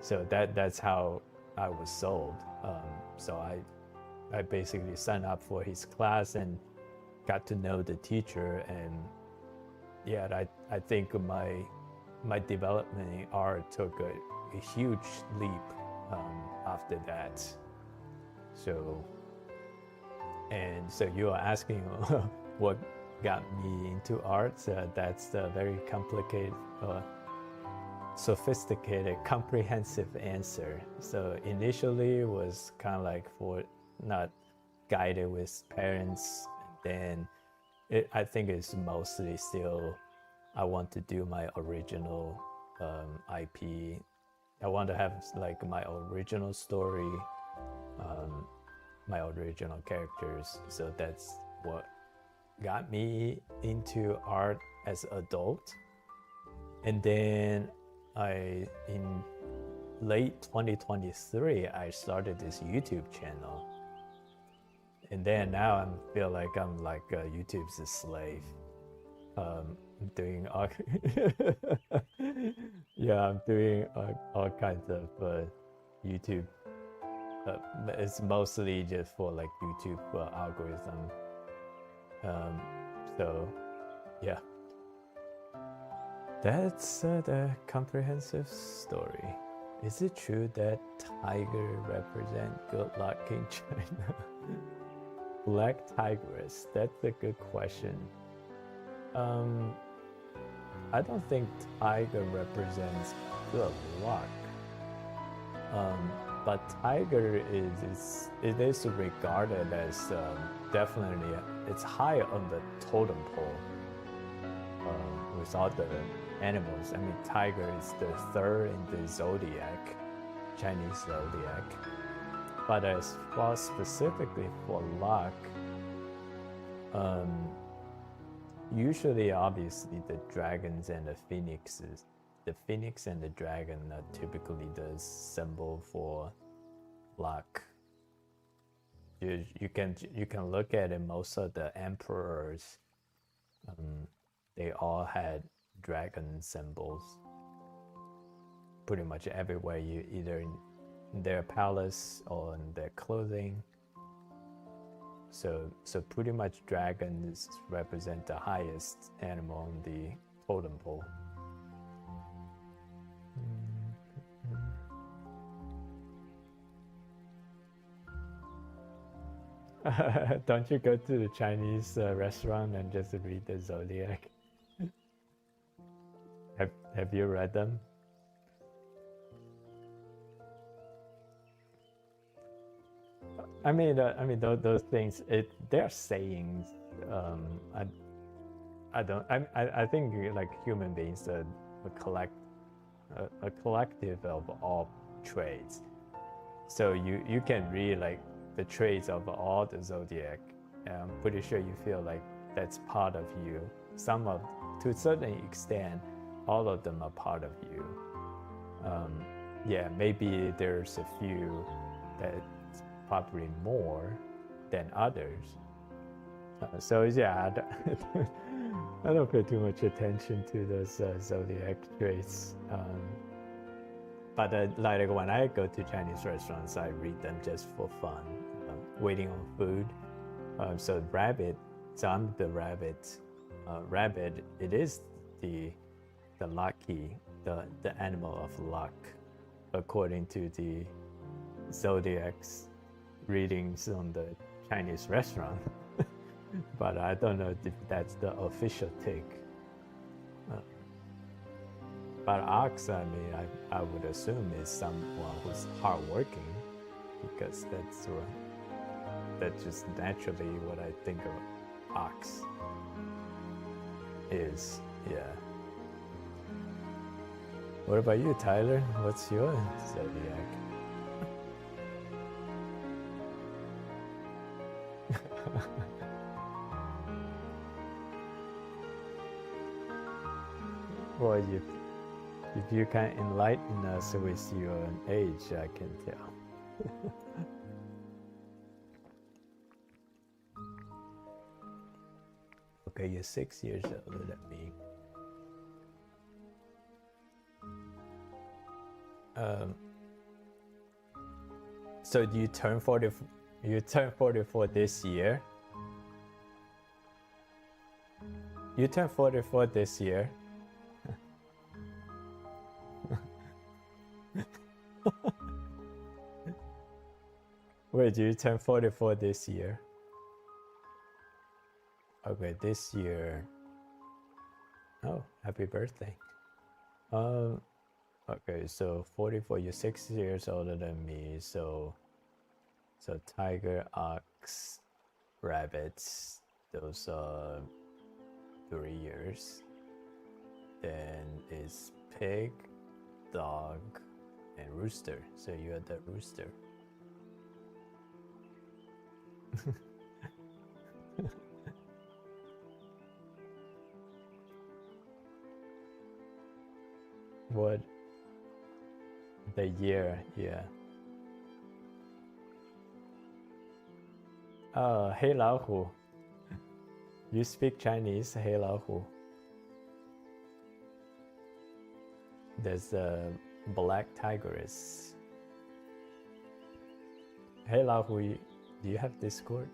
So that's how I was sold. So I basically signed up for his class and got to know the teacher, and yeah, I think my development in art took a huge leap after that. So you are asking what got me into art. That's a very complicated, sophisticated, comprehensive answer. So initially it was kind of like for not guided with parents. Then I think it's mostly still I want to do my original IP. I want to have like my original story, my original characters. So that's what got me into art as an adult. And then in late 2023, I started this YouTube channel. And then now I feel like I'm like YouTube's a slave. I'm doing all yeah, I'm doing all kinds of YouTube. It's mostly just for like YouTube algorithm. So yeah, that's the comprehensive story. Is it true that tiger represent good luck in China? Black tigress, that's a good question. I don't think tiger represents good luck. But tiger is regarded as definitely it's high on the totem pole with all the animals. I mean, tiger is the third in the Zodiac, Chinese Zodiac. But as far specifically for luck, usually, obviously, the dragons and the phoenixes. The phoenix and the dragon are typically the symbol for luck. You can look at it. Most of the emperors, they all had dragon symbols. Pretty much everywhere, you either in their palace or in their clothing. So pretty much dragons represent the highest animal on the totem pole. Don't you go to the Chinese restaurant and just read the Zodiac? Have you read them? I mean, those things. They're sayings. I think like human beings are a collective of all traits. So you can read like the traits of all the Zodiac, and I'm pretty sure you feel like that's part of you. To a certain extent, all of them are part of you. Yeah, maybe there's a few that's probably more than others. So yeah, I don't pay too much attention to those zodiac traits. But like when I go to Chinese restaurants, I read them just for fun, waiting on food. So rabbit, so I'm the rabbit. Rabbit, it is the lucky, the animal of luck, according to the Zodiac's readings on the Chinese restaurant. But I don't know if that's the official take. But ox, I mean, I would assume is someone who's hardworking, because that's just naturally what I think of ox is. Yeah. What about you, Tyler? What's your zodiac? Well, if you can enlighten us with your age, I can tell. Okay, you're 6 years older than me. So you turn 40. You turn 44 this year. You turn 44 this year. Wait, do you turn 44 this year? Okay, this year. Oh, happy birthday. Okay, so 44, you're 6 years older than me, so tiger, ox, rabbits, those are 3 years. Then it's pig, dog, and rooster. So you're the rooster. What? The year, yeah. Hey 老虎. You speak Chinese, hey 老虎. There's a black tigress. Hey 老虎, do you have Discord?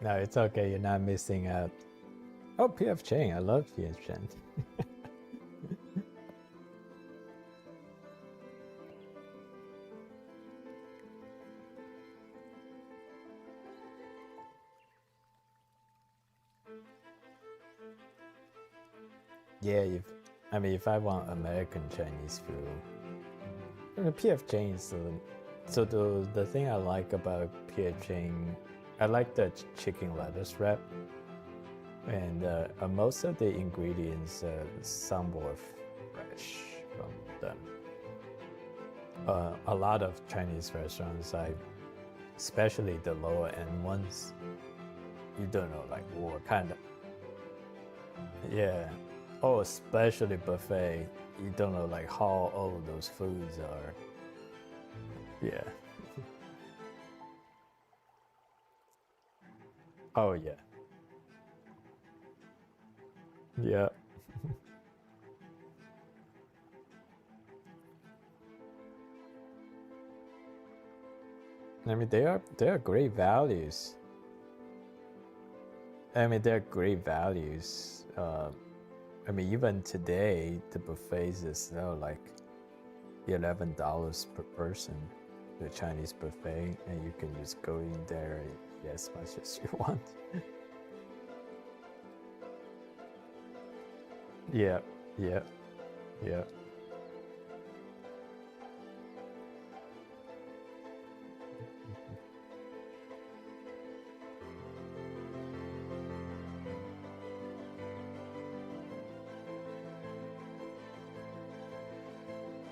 No, it's okay. You're not missing out. Oh, PF Chang. I love PF Chang. Yeah, if I want American Chinese food, PF Chang is so the thing I like about PF Chang, I like the chicken lettuce wrap, and most of the ingredients somewhat fresh from them. A lot of Chinese restaurants, especially the lower end ones, you don't know like what kind of, yeah. Oh, especially buffet, you don't know like how all of those foods are. Yeah. Oh yeah. Yeah. I mean, they are great values. I mean, they're great values. I mean, even today, the buffets is now like $11 per person, the Chinese buffet, and you can just go in there and eat as much as you want. Yeah, yeah, yeah.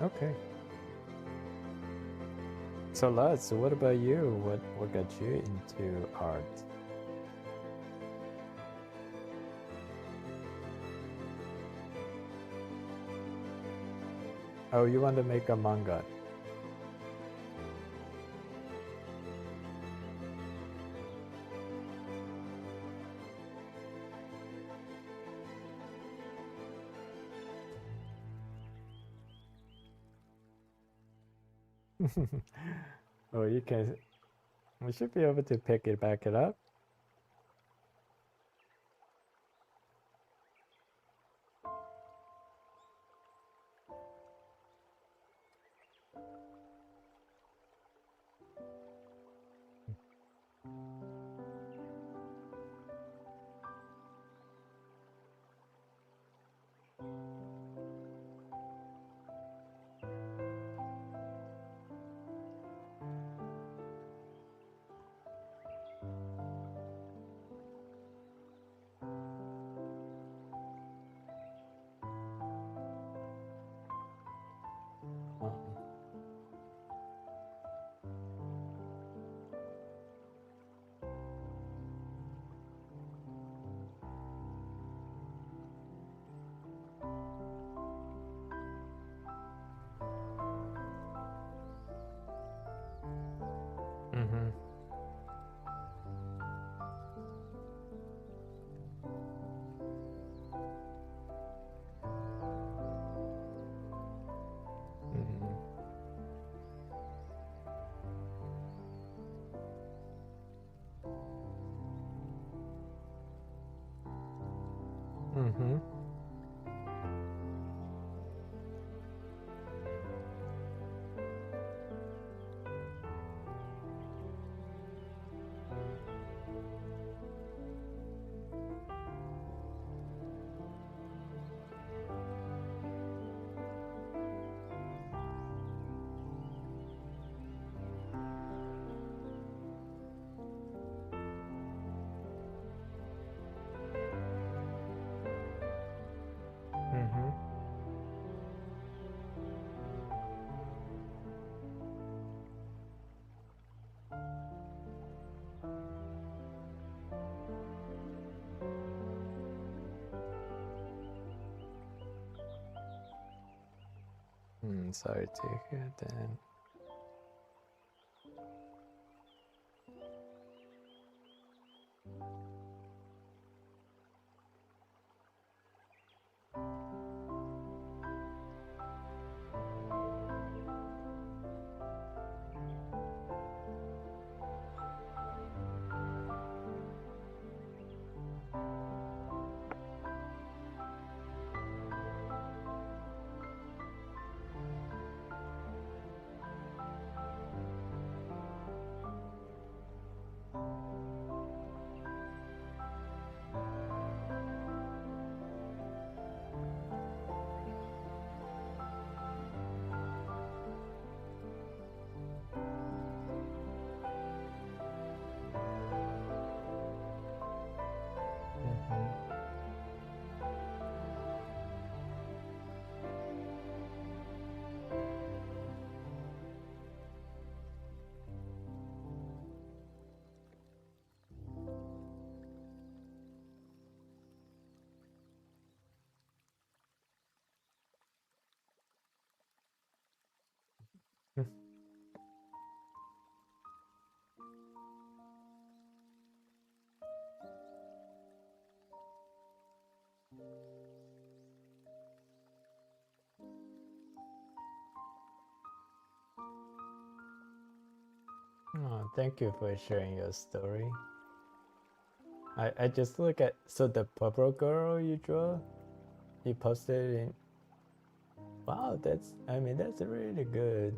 Okay. So Lutz, what about you? What got you into art? Oh, you want to make a manga? Oh, you can. We should be able to pick it back it up. Mm-hmm. Mm-hmm. Mm-hmm. Sorry to hear that. Oh, thank you for sharing your story. I just look at the purple girl you draw, you posted in. Wow, that's really good.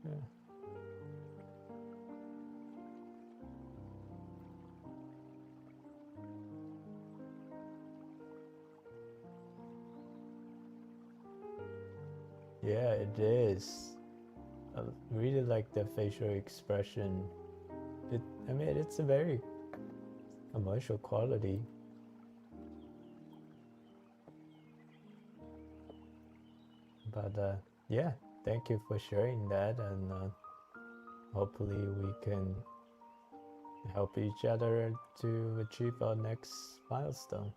Yeah. Yeah, it is. I really like the facial expression. It's a very commercial quality. But yeah, thank you for sharing that, and hopefully we can help each other to achieve our next milestone.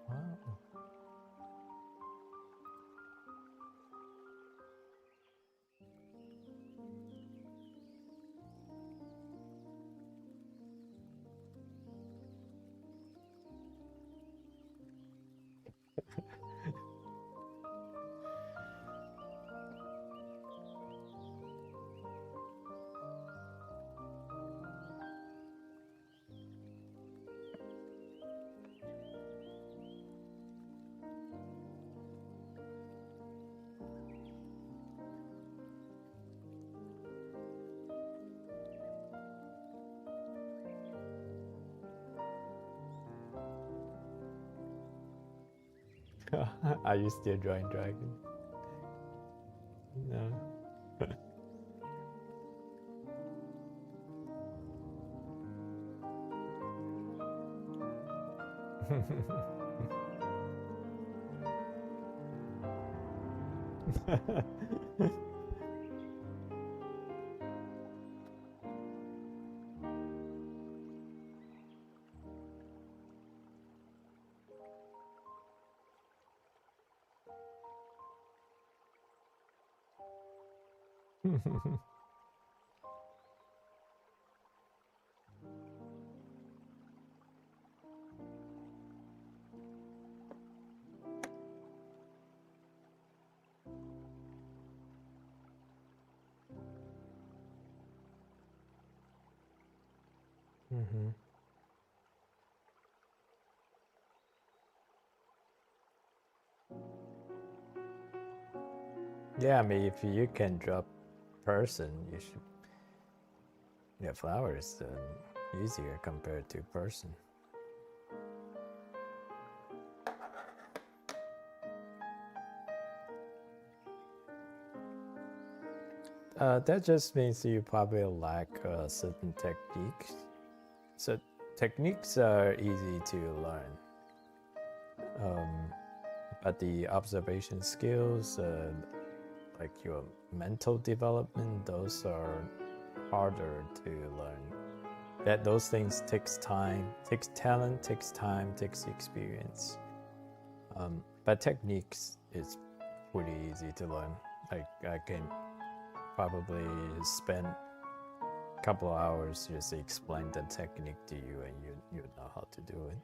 Wow. Are you still drawing dragon? No. Mm-hmm. Yeah, I mean, if you can draw person, you should. Yeah, flowers easier compared to person. That just means you probably lack certain techniques. So techniques are easy to learn, but the observation skills, like your mental development, those are harder to learn. Those things takes time, takes talent, takes time, takes experience. But techniques is pretty easy to learn. I can probably spend a couple of hours just explain the technique to you, and you know how to do it.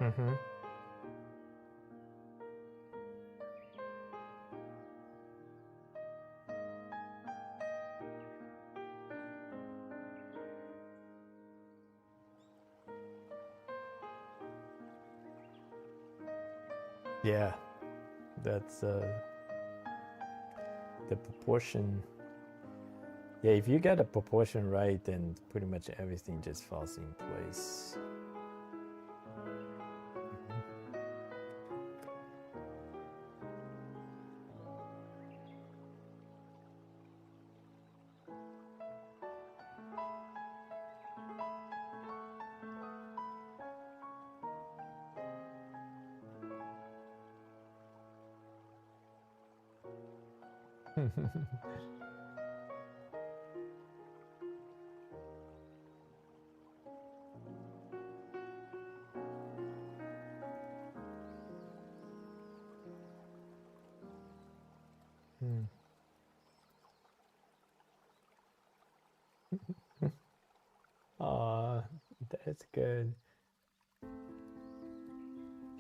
Mm-hmm. Yeah, that's the proportion. Yeah, if you get the proportion right, then pretty much everything just falls in place. Hmm. Aw, that's good.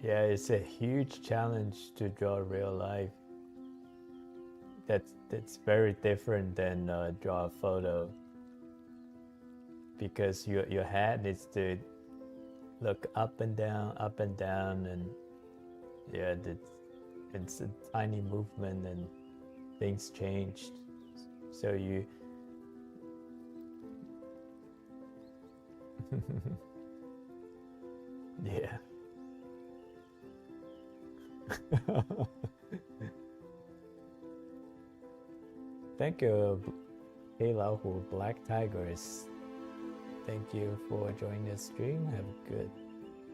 Yeah, it's a huge challenge to draw real life. That's very different than draw a photo, because your head needs to look up and down, and yeah, it's a tiny movement and things changed. So you yeah. Thank you, Halo Black Tigers. Thank you for joining the stream. Have a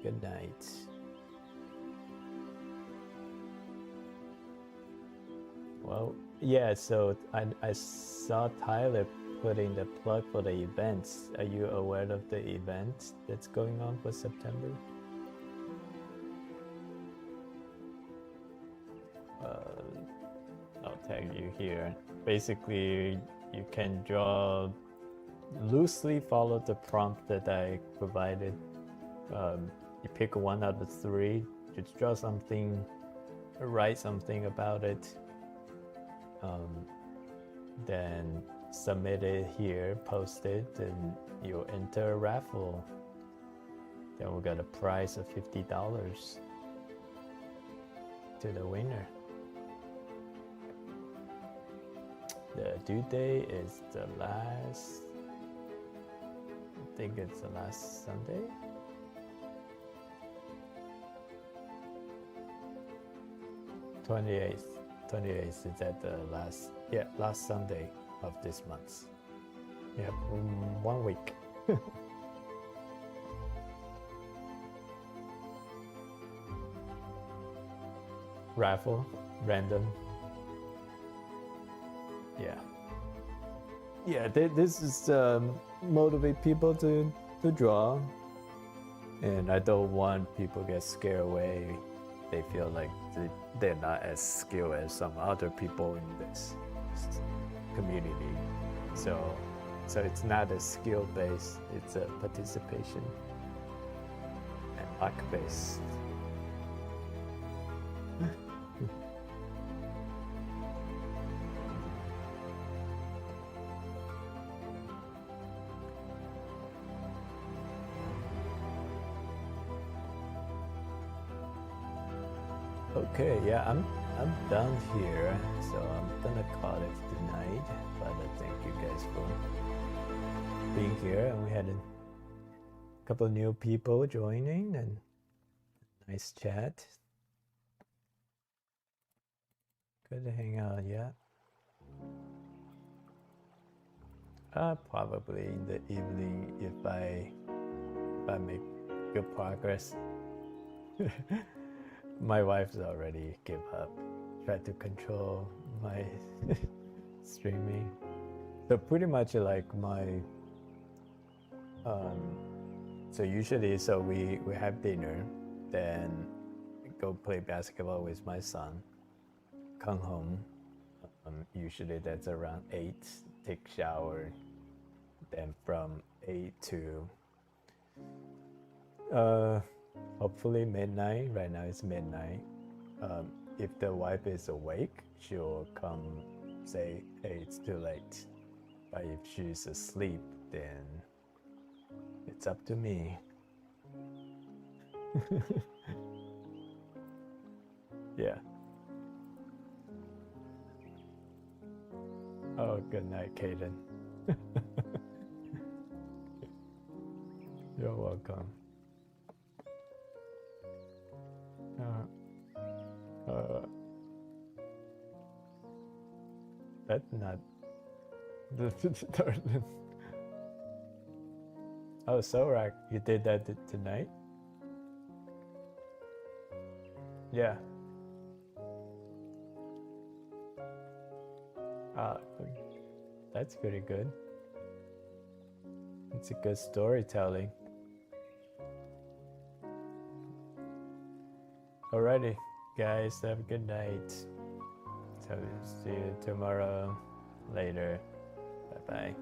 good night. Well, yeah, so I saw Tyler putting the plug for the events. Are you aware of the event that's going on for September? I'll tag you here. Basically, you can draw, loosely follow the prompt that I provided. You pick one out of three, just draw something, write something about it, then submit it here, post it, and you'll enter a raffle. Then we'll get a prize of $50 to the winner. The due date is the last, I think it's the last Sunday. '28th is at the last Sunday of this month. Yep, 1 week. Raffle, random. Yeah, this is motivate people to draw, and I don't want people get scared away. They feel like they're not as skilled as some other people in this community. So it's not a skill based, it's a participation and luck based. Okay, yeah, I'm done here, so I'm gonna call it tonight. But thank you guys for being here, and we had a couple new people joining, and nice chat. Good to hang out, yeah. Probably in the evening if I make good progress. My wife's already give up. Tried to control my streaming. So pretty much like my so usually we have dinner, then go play basketball with my son, come home, usually that's around 8, take shower, then from 8 to hopefully midnight. Right now it's midnight. If the wife is awake, she'll come say, hey, it's too late. But if she's asleep, then it's up to me. Yeah. Oh, good night, Kenan. You're welcome. That's not the third. Oh, Zodiac, you did that tonight? Yeah. That's pretty good. It's a good storytelling. Alrighty, guys, have a good night. So see you tomorrow. Later. Bye bye.